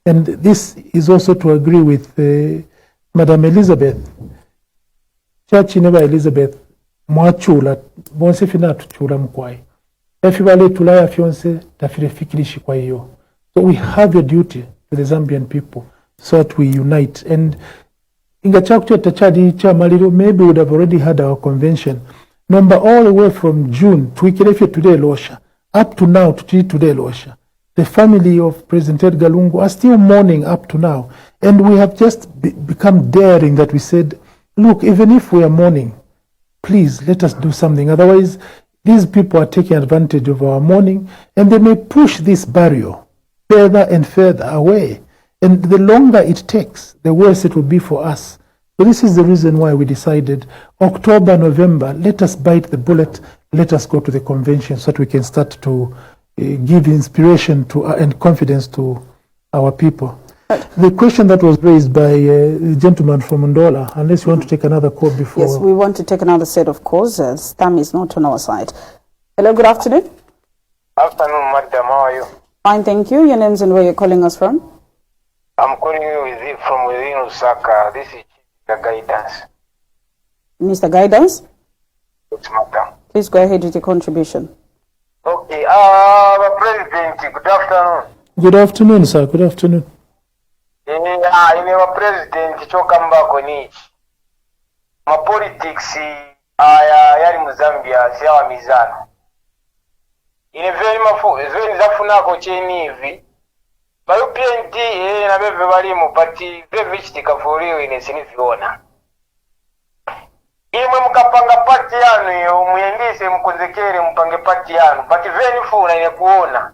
Speaker 1: And this is also to agree with Madam Elizabeth. Church Neba Elizabeth, mwachula, bonse fina tuchula mkwai. Efibale tulaya fionse, tafire fikirishi kwa hiyo. So we have a duty to the Zambian people so that we unite. And ingachakutia tachadi chamaliro, maybe we would have already had our convention. Number all the way from June to Ikirefia today Losha, up to now to today Losha. The family of President Edgar Lungu are still mourning up to now. And we have just become daring that we said, look, even if we are mourning, please let us do something. Otherwise, these people are taking advantage of our mourning and they may push this barrier further and further away. And the longer it takes, the worse it will be for us. So this is the reason why we decided October, November, let us bite the bullet, let us go to the convention so that we can start to give inspiration to and confidence to our people. The question that was raised by the gentleman from Ndola, unless you want to take another call before.
Speaker 2: Yes, we want to take another set of calls. Time is not on our side. Hello, good afternoon.
Speaker 5: Afternoon, madam. How are you?
Speaker 2: Fine, thank you. Your names and where you're calling us from?
Speaker 5: I'm calling you from within Osaka. This is the guidance.
Speaker 2: Mr. Guidance,
Speaker 5: It's madam.
Speaker 2: please go ahead with your contribution.
Speaker 5: Okay, President, good afternoon.
Speaker 1: Good afternoon, sir. Good afternoon.
Speaker 5: Ine President chokamba konichi. Ma politics yali mu Zambia siyawa mizano. Ine very zafunako chenivi. Ba UPNT na bebe balimu pati very chitikafuriwe ine siniviona. Imwe mukapanga pati yanu muyendise mukonzekere mupange pati yanu pati very funa ine kuona.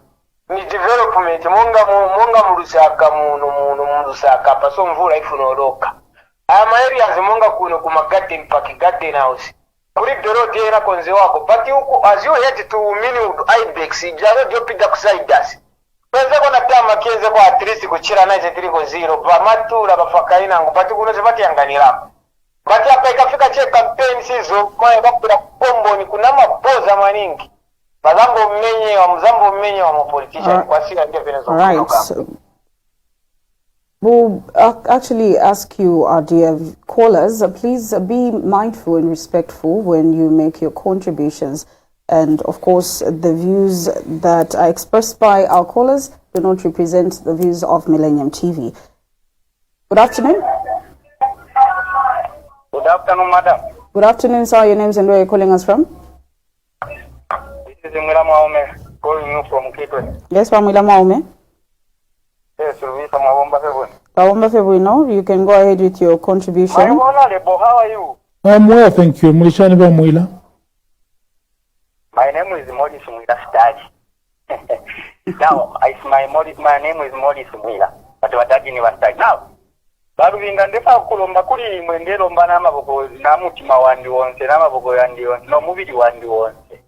Speaker 5: Ni development munga mulusaka mulusaka paso mvula ifunoloka ama areas munga kuno kuma garden park garden house kuri doro tera konze wako pati huko as you head to mini ibex jaro jopida kusaidasi pesa kona tama kienze kwa at least kuchira 93.0 pa matura bafakaina ngo pati kuno zibati yanganira pati hapa ikafika che campaign sizo kwa bakura kombo ni kuna mapoza maningi.
Speaker 2: Right. So we'll actually ask you, our dear callers, please be mindful and respectful when you make your contributions. And of course, the views that are expressed by our callers do not represent the views of Millennium TV. Good afternoon.
Speaker 5: Good afternoon, madam.
Speaker 2: Good afternoon, sir. Your names and where you're calling us from?
Speaker 5: This is Mwila Maume, calling you from Kitwe.
Speaker 2: Yes, Mwila Maume.
Speaker 5: Yes, we from Awomba February.
Speaker 2: Awomba February, no? You can go ahead with your contribution.
Speaker 5: How are you?
Speaker 1: I'm well, thank you. Mulishani Mwila.
Speaker 5: My name is Morris Mwila Stadi. Now, my name is Morris Mwila. But what that was Stadi. Now, Lubinda ndefa kulomba kuli mwende lomba na maboko na mutima wandi wonse na maboko yandi wonse no mubiri wandi wonse.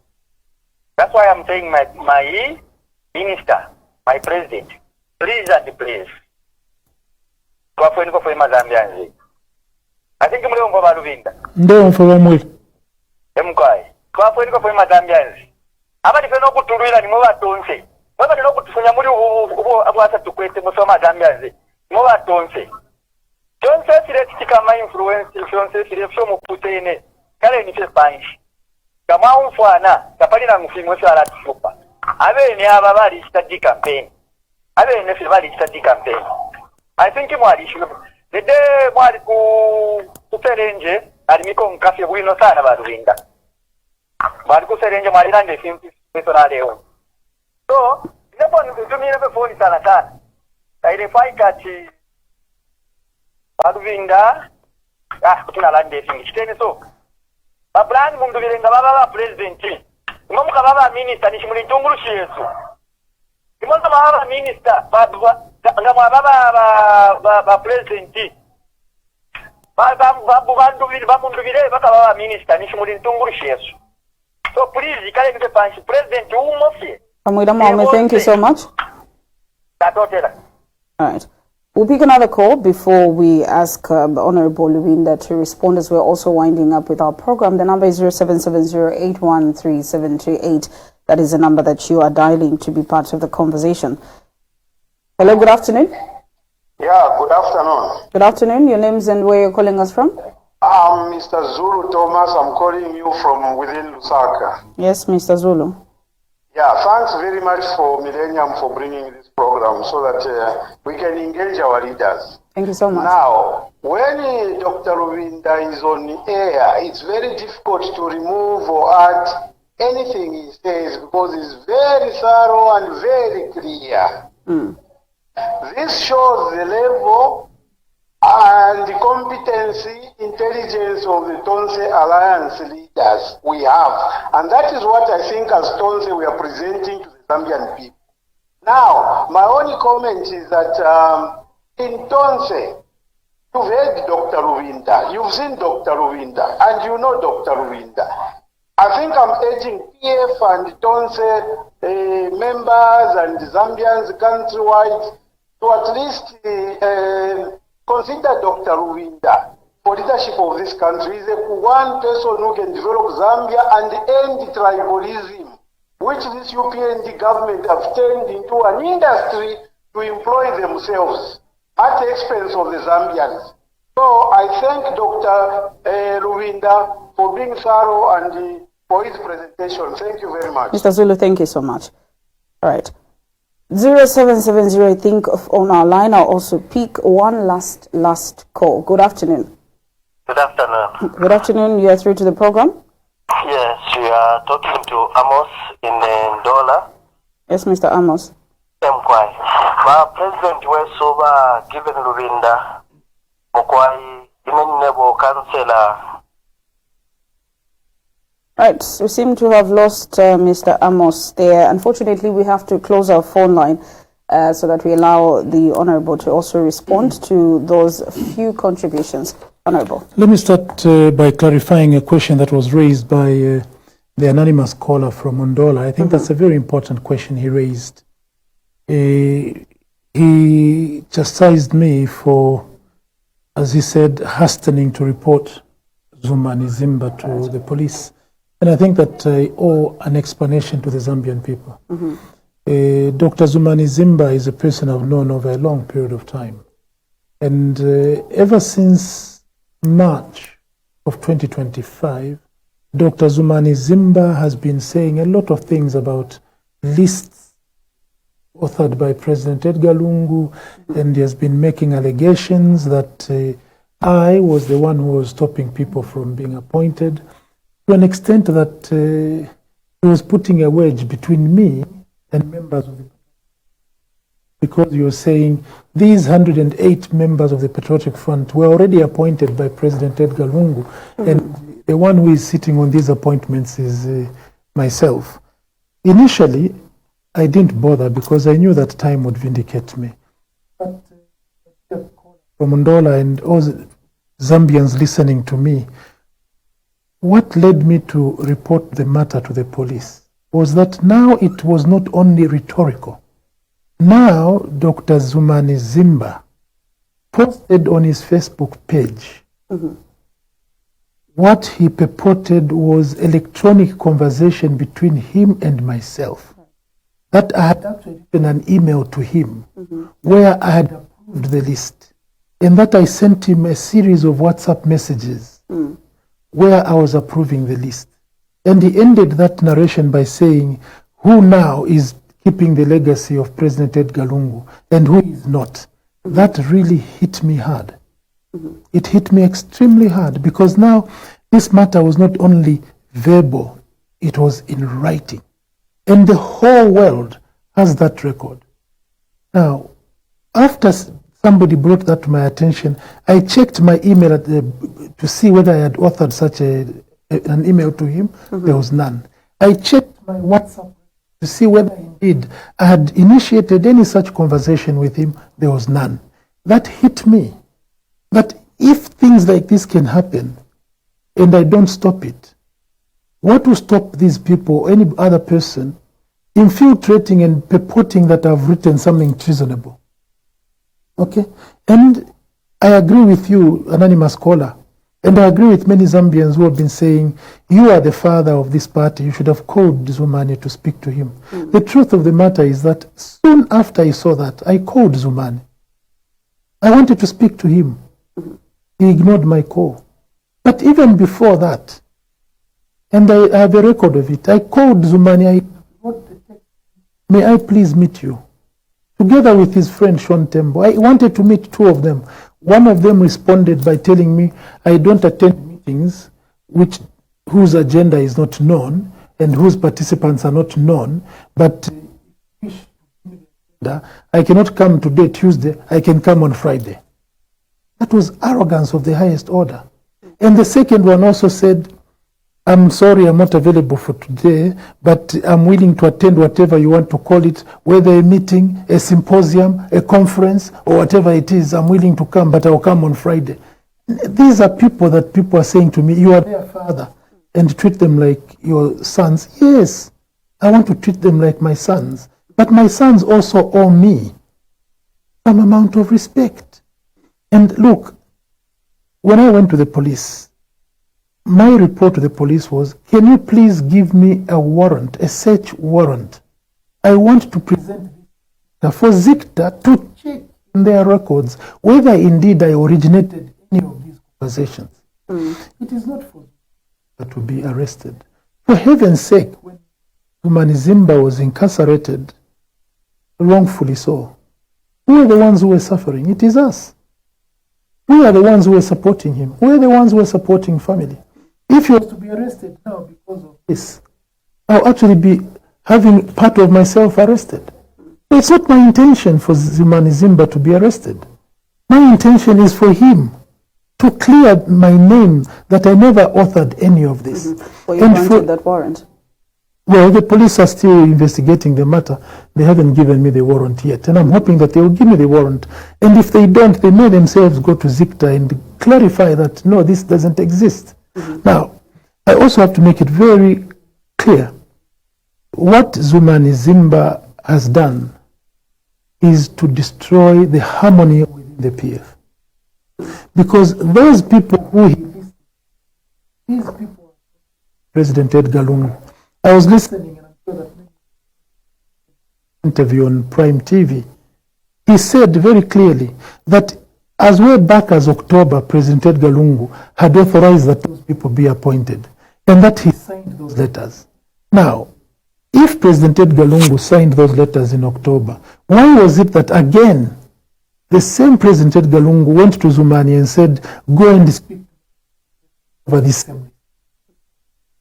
Speaker 5: That's why I'm saying my minister, my president, please and please. Twafweni kwa Mazambianzi. I think mule umva Lubinda.
Speaker 1: Ndio mfolo mwili.
Speaker 5: Emkwai. Twafweni kwa Mazambianzi. Aba difeno kutulwira ni mwa Tonse. Baba ndino kutufunya muri abwasa tukwete musoma Mazambianzi. Mwa Tonse. Tonse sire kama influence sire fyo muputene. Kale ni Spanish. Kama umfwana kapali na mfimu ala tufupa. Abe ni aba bali study campaign. Abe ni fi bali study campaign. I think mwali shu. The day mwali ku serenje alimiko mkafe bwino sana Lubinda. Mwali ku serenje mwali nande simpi na leo. So, ndipo nitumie na phone sana. Ile faikati Lubinda kutuna lande simpi. Kitene so. Babrani mundu birenga baba president. Ngomuka baba minister nishimuli tungulushi Yesu. Imonza baba minister ngamwa baba president. Bamundu bire baka baba minister nishimuli tungulushi Yesu. So please kale nike panshi president umofye.
Speaker 2: Mwila Maume, thank you so much.
Speaker 5: All
Speaker 2: right. We'll pick another call before we ask Honorable Lubinda to respond, as we're also winding up with our program. The number is 0770813738. That is the number that you are dialing to be part of the conversation. Hello, good afternoon.
Speaker 7: Yeah, good afternoon.
Speaker 2: Good afternoon. Your names and where you're calling us from?
Speaker 7: I'm Mr. Zulu Thomas. I'm calling you from within Lusaka.
Speaker 2: Yes, Mr. Zulu.
Speaker 7: Yeah, thanks very much for Millennium for bringing this program so that we can engage our leaders.
Speaker 2: Thank you so much.
Speaker 7: Now, when Dr. Lubinda is on the air, it's very difficult to remove or add anything he says because it's very thorough and very clear. This shows the level and the competency, intelligence of the Tonse Alliance leaders we have. And that is what I think as Tonse we are presenting to the Zambian people. Now, my only comment is that in Tonse, you've heard Dr. Lubinda, you've seen Dr. Lubinda, and you know Dr. Lubinda. I think I'm urging PF and Tonse members and Zambians countrywide to at least consider Dr. Lubinda for leadership of this country. He's one person who can develop Zambia and end tribalism, which this UPND government have turned into an industry to employ themselves at the expense of the Zambians. So I thank Dr. Lubinda for being thorough and for his presentation. Thank you very much.
Speaker 2: Mr. Zulu, thank you so much. All right. 0770, I think, on our line. I'll also pick one last call. Good afternoon.
Speaker 3: Good afternoon.
Speaker 2: Good afternoon. You are through to the program.
Speaker 3: Yes, we are talking to Amos in Ndola.
Speaker 2: Yes, Mr. Amos.
Speaker 3: President Wesoba given Lubinda Mokwai Imenebo Councillor.
Speaker 2: Right, we seem to have lost Mr. Amos there. Unfortunately, we have to close our phone line so that we allow the Honourable to also respond to those few contributions. Honourable.
Speaker 1: Let me start by clarifying a question that was raised by the anonymous caller from Mondola. I think that's a very important question he raised. He chastised me for, as he said, hastening to report Zumani Zimba to the police. And I think that I owe an explanation to the Zambian people. Dr. Zumani Zimba is a person I've known over a long period of time. And ever since March of 2025, Dr. Zumani Zimba has been saying a lot of things about lists authored by President Edgar Lungu, and he has been making allegations that I was the one who was stopping people from being appointed, to an extent that he was putting a wedge between me and members of the, because you were saying these 108 members of the Patriotic Front were already appointed by President Edgar Lungu, and the one who is sitting on these appointments is myself. Initially, I didn't bother because I knew that time would vindicate me. But from Mondola and all Zambians listening to me, what led me to report the matter to the police was that now it was not only rhetorical. Now, Dr. Zumani Zimba posted on his Facebook page what he purported was electronic conversation between him and myself. That I had actually written an email to him where I had approved the list, and that I sent him a series of WhatsApp messages where I was approving the list. And he ended that narration by saying, who now is keeping the legacy of President Edgar Lungu and who is not. That really hit me hard. It hit me extremely hard because now this matter was not only verbal, it was in writing. And the whole world has that record. Now, after somebody brought that to my attention, I checked my email to see whether I had authored such an email to him. There was none. I checked my WhatsApp to see whether indeed I had initiated any such conversation with him. There was none. That hit me. That if things like this can happen and I don't stop it, what will stop these people or any other person infiltrating and purporting that I've written something treasonable? Okay? And I agree with you, anonymous caller, and I agree with many Zambians who have been saying, you are the father of this party, you should have called Zumani to speak to him. The truth of the matter is that soon after I saw that, I called Zumani. I wanted to speak to him. He ignored my call. But even before that, and I have a record of it, I called Zumani, I wrote the text, may I please meet you? Together with his friend Sean Tembo. I wanted to meet two of them. One of them responded by telling me, I don't attend meetings whose agenda is not known and whose participants are not known, but I cannot come today, Tuesday, I can come on Friday. That was arrogance of the highest order. And the second one also said, I'm sorry I'm not available for today, but I'm willing to attend whatever you want to call it, whether a meeting, a symposium, a conference, or whatever it is, I'm willing to come, but I'll come on Friday. These are people that people are saying to me, you are their father, and treat them like your sons. Yes, I want to treat them like my sons. But my sons also owe me some amount of respect. And look, when I went to the police, my report to the police was, can you please give me a warrant, a search warrant? I want to present for Zikta to check in their records whether indeed I originated any of these conversations. It is not for Zikta to be arrested. For heaven's sake, when Zumanizimba was incarcerated, wrongfully so, who are the ones who were suffering? It is us. We are the ones who were supporting him. We are the ones who were supporting family. If he was to be arrested now because of this, I'll actually be having part of myself arrested. It's not my intention for Zumanizimba to be arrested. My intention is for him to clear my name that I never authored any of this.
Speaker 2: Well, you granted that warrant.
Speaker 1: Well, the police are still investigating the matter. They haven't given me the warrant yet. And I'm hoping that they will give me the warrant. And if they don't, they may themselves go to Zikta and clarify that, no, this doesn't exist. Now, I also have to make it very clear. What Zumanizimba has done is to destroy the harmony within the PF. Because those people who he listed, these people, President Edgar Lungu, I was listening, and I'm sure that interview on Prime TV, he said very clearly that as way back as October, President Edgar Lungu had authorized that those people be appointed, and that he signed those letters. Now, if President Edgar Lungu signed those letters in October, why was it that again the same President Edgar Lungu went to Zumani and said, go and speak over this assembly?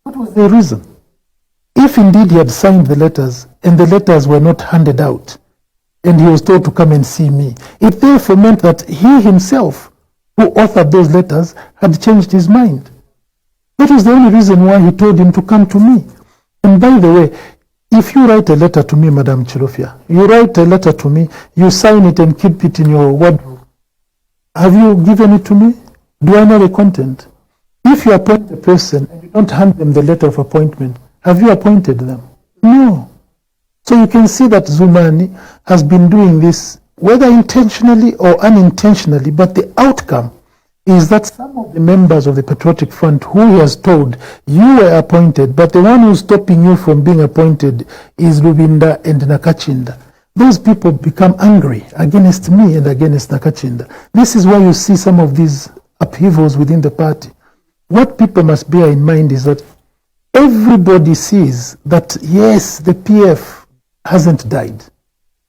Speaker 1: What was the reason? If indeed he had signed the letters and the letters were not handed out and he was told to come and see me, it therefore meant that he himself, who authored those letters, had changed his mind. That was the only reason why he told him to come to me. And by the way, if you write a letter to me, Madam Chirofia, you write a letter to me, you sign it and keep it in your wardrobe. Have you given it to me? Do I know the content? If you appoint a person and you don't hand them the letter of appointment, have you appointed them? No. So you can see that Zumani has been doing this, whether intentionally or unintentionally, but the outcome is that some of the members of the Patriotic Front who he has told, you were appointed, but the one who's stopping you from being appointed is Lubinda and Nakachinda. Those people become angry against me and against Nakachinda. This is why you see some of these upheavals within the party. What people must bear in mind is that everybody sees that, yes, the PF hasn't died.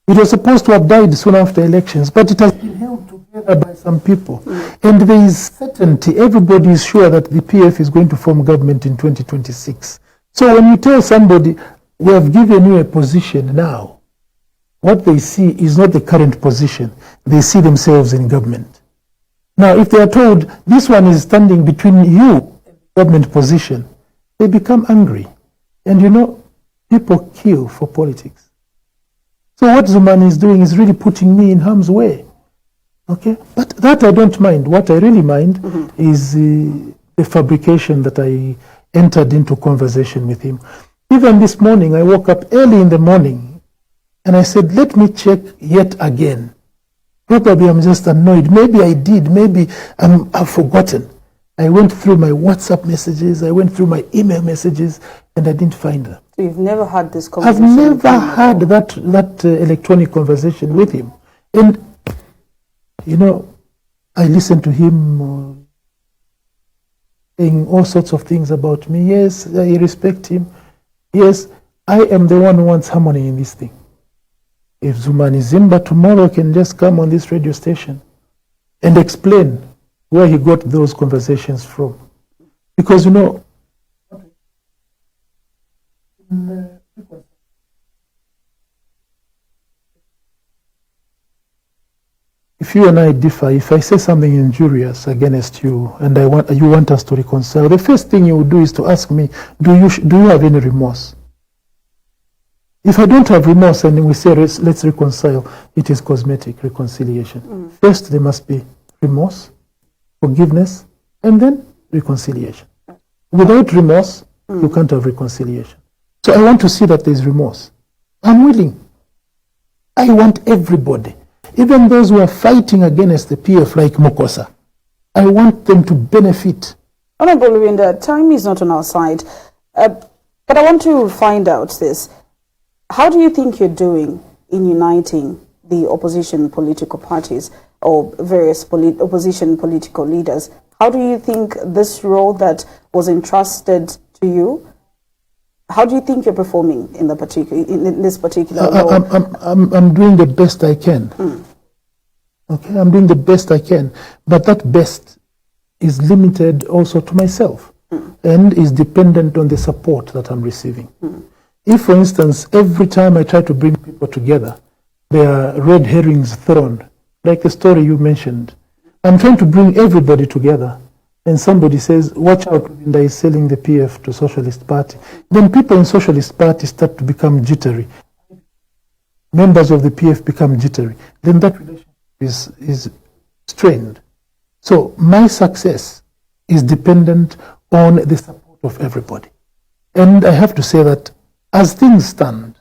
Speaker 1: It was supposed to have died soon after elections, but it has been held together by some people. And there is certainty, everybody is sure that the PF is going to form government in 2026. So when you tell somebody, we have given you a position now, what they see is not the current position. They see themselves in government. Now, if they are told, this one is standing between you and the government position, they become angry. And you know, people kill for politics. So what Zumani is doing is really putting me in harm's way. Okay? But that I don't mind. What I really mind is the fabrication that I entered into conversation with him. Even this morning, I woke up early in the morning and I said, let me check yet again. Probably I'm just annoyed. Maybe I did. Maybe I've forgotten. I went through my WhatsApp messages. I went through my email messages and I didn't find them.
Speaker 2: So you've never had this conversation?
Speaker 1: I've never had that electronic conversation with him. And, you know, I listened to him saying all sorts of things about me. Yes, I respect him. Yes, I am the one who wants harmony in this thing. If Zumanizimba tomorrow can just come on this radio station and explain where he got those conversations from. Because, you know, if you and I differ, if I say something injurious against you and you want us to reconcile, the first thing you would do is to ask me, do you have any remorse? If I don't have remorse and we say let's reconcile, it is cosmetic reconciliation. First there must be remorse, forgiveness, and then reconciliation. Without remorse, you can't have reconciliation. So I want to see that there's remorse. I'm willing. I want everybody, even those who are fighting against the PF like Mokosa, I want them to benefit.
Speaker 2: Honorable Lubinda, time is not on our side, but I want to find out this. How do you think you're doing in uniting the opposition political parties or various opposition political leaders? How do you think this role that was entrusted to you, how do you think you're performing in this particular role?
Speaker 1: I'm doing the best I can. Okay, I'm doing the best I can, but that best is limited also to myself and is dependent on the support that I'm receiving. If, for instance, every time I try to bring people together, there are red herrings thrown, like the story you mentioned. I'm trying to bring everybody together, and somebody says, watch out, Lubinda is selling the PF to Socialist Party. Then people in Socialist Party start to become jittery. Members of the PF become jittery. Then that relationship is strained. So my success is dependent on the support of everybody. And I have to say that as things stand,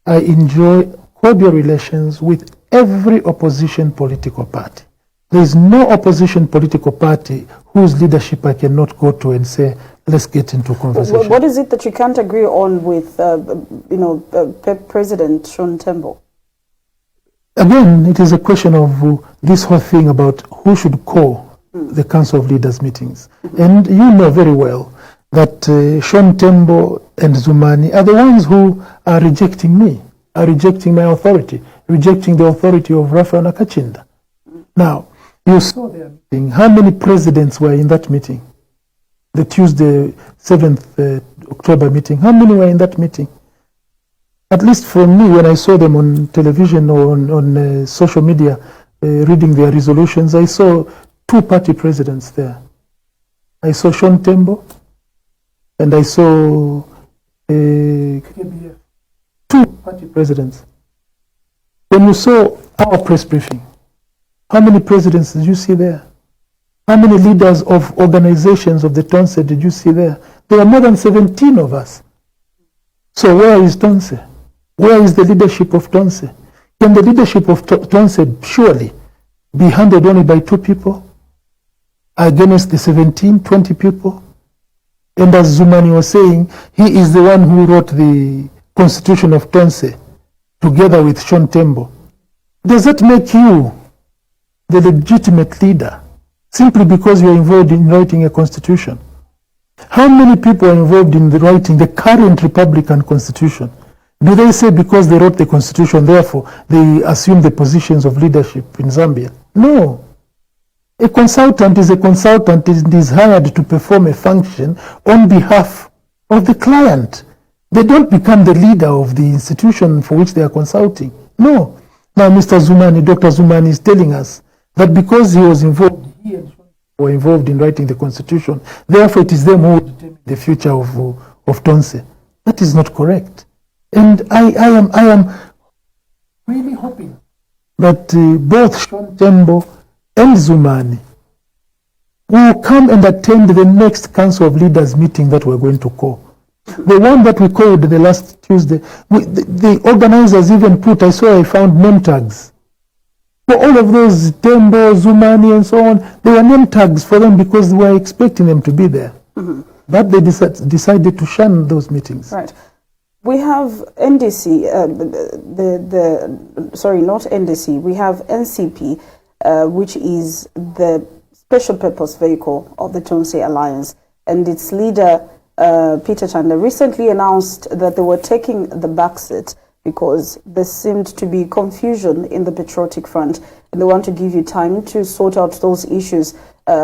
Speaker 1: I enjoy cordial relations with every opposition political party. There is no opposition political party whose leadership I cannot go to and say, let's get into conversation.
Speaker 2: What is it that you can't agree on with, President Sean Tembo?
Speaker 1: Again, it is a question of this whole thing about who should call the Council of Leaders meetings. And you know very well that Sean Tembo and Zumani are the ones who are rejecting me, are rejecting my authority, rejecting the authority of Raphael Nakachinda. Now, you saw their meeting. How many presidents were in that meeting? The Tuesday, 7th October meeting. How many were in that meeting? At least for me, when I saw them on television or on social media reading their resolutions, I saw 2 party presidents there. I saw Sean Tembo and I saw KBF. 2 party presidents. When you saw our press briefing, how many presidents did you see there? How many leaders of organizations of the Tonse did you see there? There are more than 17 of us. So where is Tonse? Where is the leadership of Tonse? Can the leadership of Tonse surely be handled only by 2 people against the 17, 20 people? And as Zumani was saying, he is the one who wrote the constitution of Tonse together with Sean Tembo. Does that make you the legitimate leader simply because you are involved in writing a constitution? How many people are involved in writing the current Republican Constitution? Do they say because they wrote the Constitution, therefore they assume the positions of leadership in Zambia? No. A consultant is a consultant and is hired to perform a function on behalf of the client. They don't become the leader of the institution for which they are consulting. No. Now Mr. Zumani, Dr. Zumani is telling us that because he was involved, he and Sean were involved in writing the Constitution, therefore it is them who determine the future of Tonse. That is not correct. And I am really hoping that both Sean Tembo and Zumani will come and attend the next Council of Leaders meeting that we're going to call. The one that we called the last Tuesday, the organizers even put, I found name tags. For all of those, Tembo, Zumani and so on, there were name tags for them because we were expecting them to be there. But they decided to shun those meetings.
Speaker 2: Right. We have NDC, sorry, not NDC, we have NCP, which is the special purpose vehicle of the Tonse Alliance, and its leader, Peter Chanda, recently announced that they were taking the backseat because there seemed to be confusion in the Patriotic Front, and they want to give you time to sort out those issues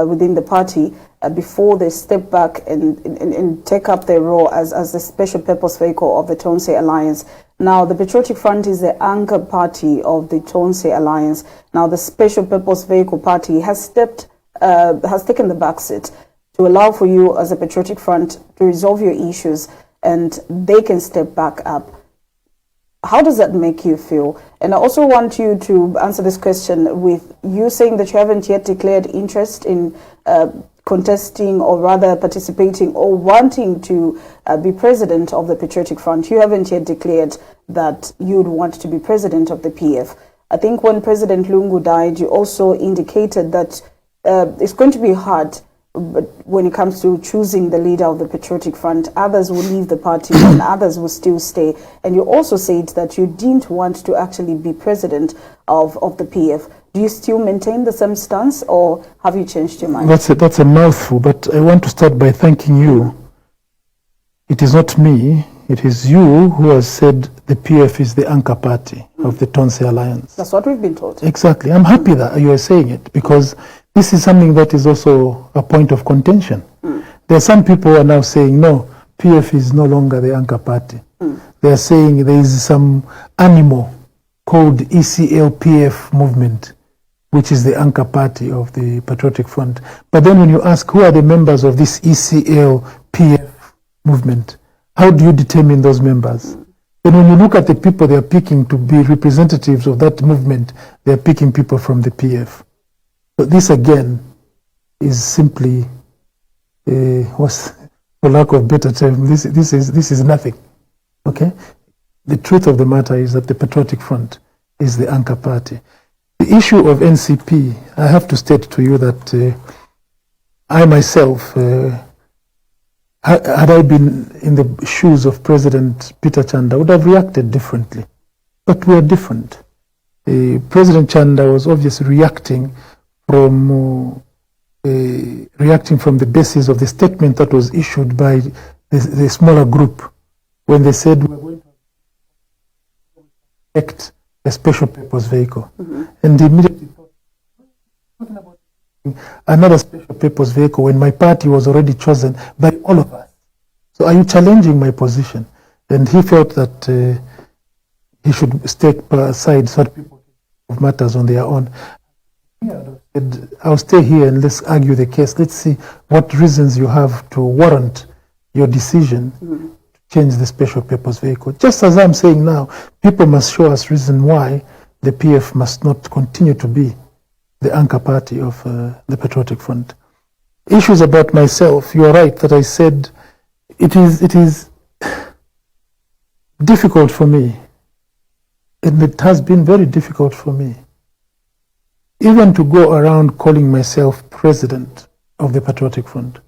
Speaker 2: within the party before they step back and take up their role as the special purpose vehicle of the Tonse Alliance. Now, the Patriotic Front is the anchor party of the Tonse Alliance. Now, the special purpose vehicle party has taken the backseat to allow for you as a Patriotic Front to resolve your issues, and they can step back up. How does that make you feel? And I also want you to answer this question with you saying that you haven't yet declared interest in contesting or rather participating or wanting to be president of the Patriotic Front. You haven't yet declared that you'd want to be president of the PF. I think when President Lungu died, you also indicated that it's going to be hard, but when it comes to choosing the leader of the Patriotic Front, others will leave the party and others will still stay. And you also said that you didn't want to actually be president of the PF. Do you still maintain the same stance, or have you changed your mind?
Speaker 1: That's a mouthful, but I want to start by thanking you. It is not me, it is you who has said the PF is the anchor party of the Tonse Alliance.
Speaker 2: That's what we've been told.
Speaker 1: Exactly. I'm happy that you are saying it, because this is something that is also a point of contention. There are some people who are now saying, no, PF is no longer the anchor party. They are saying there is some animal called ECL-PF movement, which is the anchor party of the Patriotic Front. But then when you ask who are the members of this ECL-PF movement, how do you determine those members? Then when you look at the people they are picking to be representatives of that movement, they are picking people from the PF. So this again is simply, for lack of better term, this is nothing. Okay? The truth of the matter is that the Patriotic Front is the anchor party. The issue of NCP, I have to state to you that I myself, had I been in the shoes of President Peter Chanda, would have reacted differently. But we are different. President Chanda was obviously reacting from the basis of the statement that was issued by the smaller group when they said we're going to elect a special purpose vehicle. And they immediately thought, talking about another special purpose vehicle when my party was already chosen by all of us. So are you challenging my position? And he felt that he should step aside so that people can matters on their own. And I'll stay here and let's argue the case. Let's see what reasons you have to warrant your decision to change the special purpose vehicle. Just as I'm saying now, people must show us reason why the PF must not continue to be the anchor party of the Patriotic Front. Issues about myself, you are right that I said it is difficult for me, and it has been very difficult for me, even to go around calling myself president of the Patriotic Front.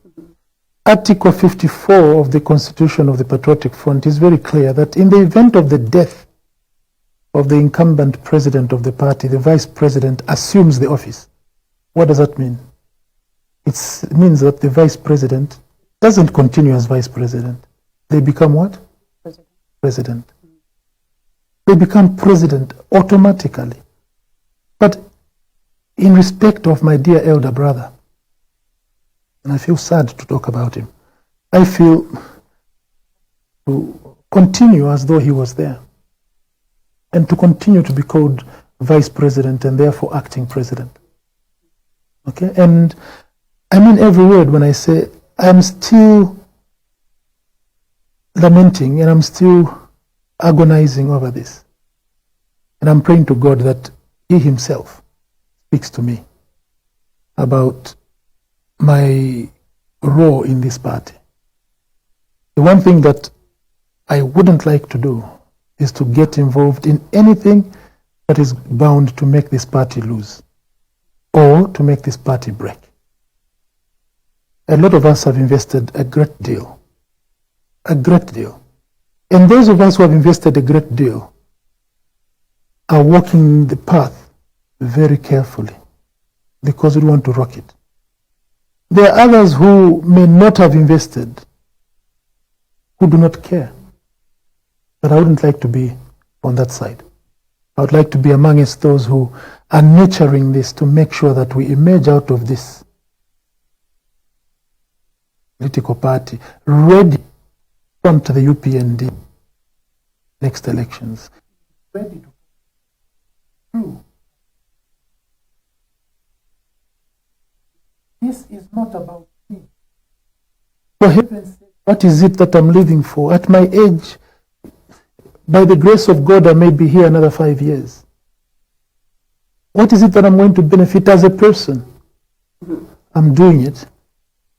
Speaker 1: Article 54 of the Constitution of the Patriotic Front is very clear that in the event of the death of the incumbent president of the party, the vice president assumes the office. What does that mean? It means that the vice president doesn't continue as vice president. They become what? President. They become president automatically. But in respect of my dear elder brother, and I feel sad to talk about him, I feel to continue as though he was there, and to continue to be called vice president and therefore acting president. Okay? And I mean every word when I say I'm still lamenting and I'm still agonizing over this. And I'm praying to God that He Himself speaks to me about my role in this party. The one thing that I wouldn't like to do is to get involved in anything that is bound to make this party lose or to make this party break. A lot of us have invested a great deal. And those of us who have invested a great deal are walking the path very carefully because we want to rock it. There are others who may not have invested, who do not care. But I wouldn't like to be on that side. I would like to be amongst those who are nurturing this to make sure that we emerge out of this political party ready to front the UPND next elections. Ready to do. This is not about me. For heaven's sake, what is it that I'm living for? At my age, by the grace of God, I may be here another 5 years. What is it that I'm going to benefit as a person? I'm doing it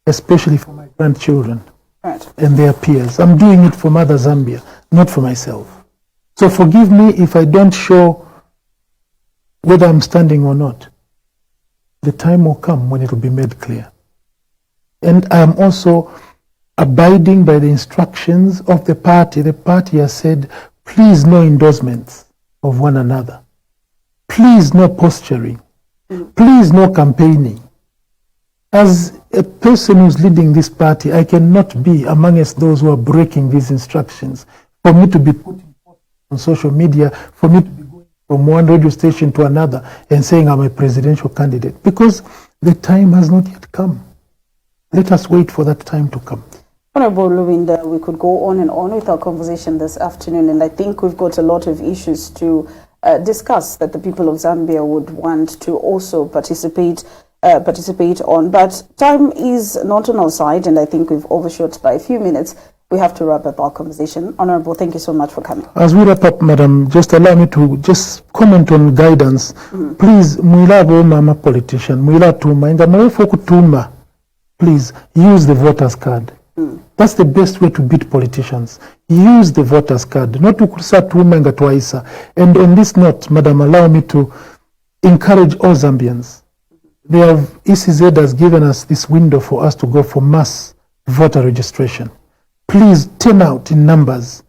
Speaker 1: especially for my grandchildren
Speaker 2: Right.
Speaker 1: and their peers. I'm doing it for Mother Zambia, not for myself. So forgive me if I don't show whether I'm standing or not. The time will come when it will be made clear. And I am also abiding by the instructions of the party. The party has said, please no endorsements of one another. Please no posturing. Please no campaigning. As a person who's leading this party, I cannot be amongst those who are breaking these instructions. For me to be putting on social media, for me to be going from one radio station to another and saying I'm a presidential candidate, because the time has not yet come. Let us wait for that time to come.
Speaker 2: Honorable Lubinda, we could go on and on with our conversation this afternoon, and I think we've got a lot of issues to discuss that the people of Zambia would want to also participate on. But time is not on our side, and I think we've overshot by a few minutes. We have to wrap up our conversation. Honorable, thank you so much for coming.
Speaker 1: As we wrap up, Madam, just allow me to just comment on guidance. Please, mwilabo mama politician, mwila tuma, inga mwefu kutuma, please use the voters card. That's the best way to beat politicians. Use the voters card, not to kusa tuma inga twaisa. And on this note, Madam, allow me to encourage all Zambians. ECZ has given us this window for us to go for mass voter registration. Please turn out in numbers.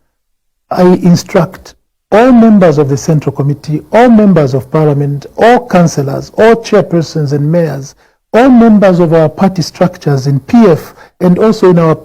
Speaker 1: I instruct all members of the Central Committee, all members of Parliament, all councillors, all chairpersons and mayors, all members of our party structures in PF and also in our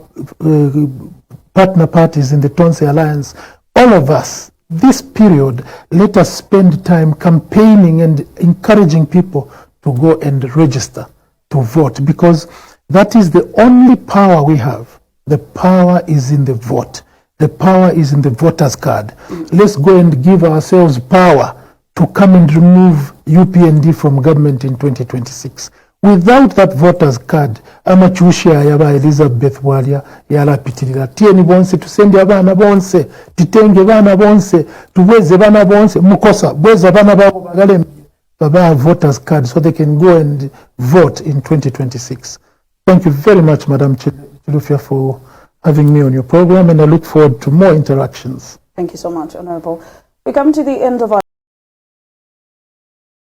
Speaker 1: partner parties in the Tonse Alliance, all of us, this period, let us spend time campaigning and encouraging people to go and register to vote, because that is the only power we have. The power is in the vote. The power is in the voters card. Let's go and give ourselves power to come and remove UPND from government in 2026. Without that voters card, amachushia yaba Elizabeth Walia yala pitirira tieni bonse tusende abana bonse titenge bana bonse tuweze bana bonse mukosa bweza bana babo bagale baba voters card so they can go and vote in 2026. Thank you very much, Madam Chilufya, for having me on your program, and I look forward to more interactions.
Speaker 2: Thank you so much, Honorable. We come to the end of our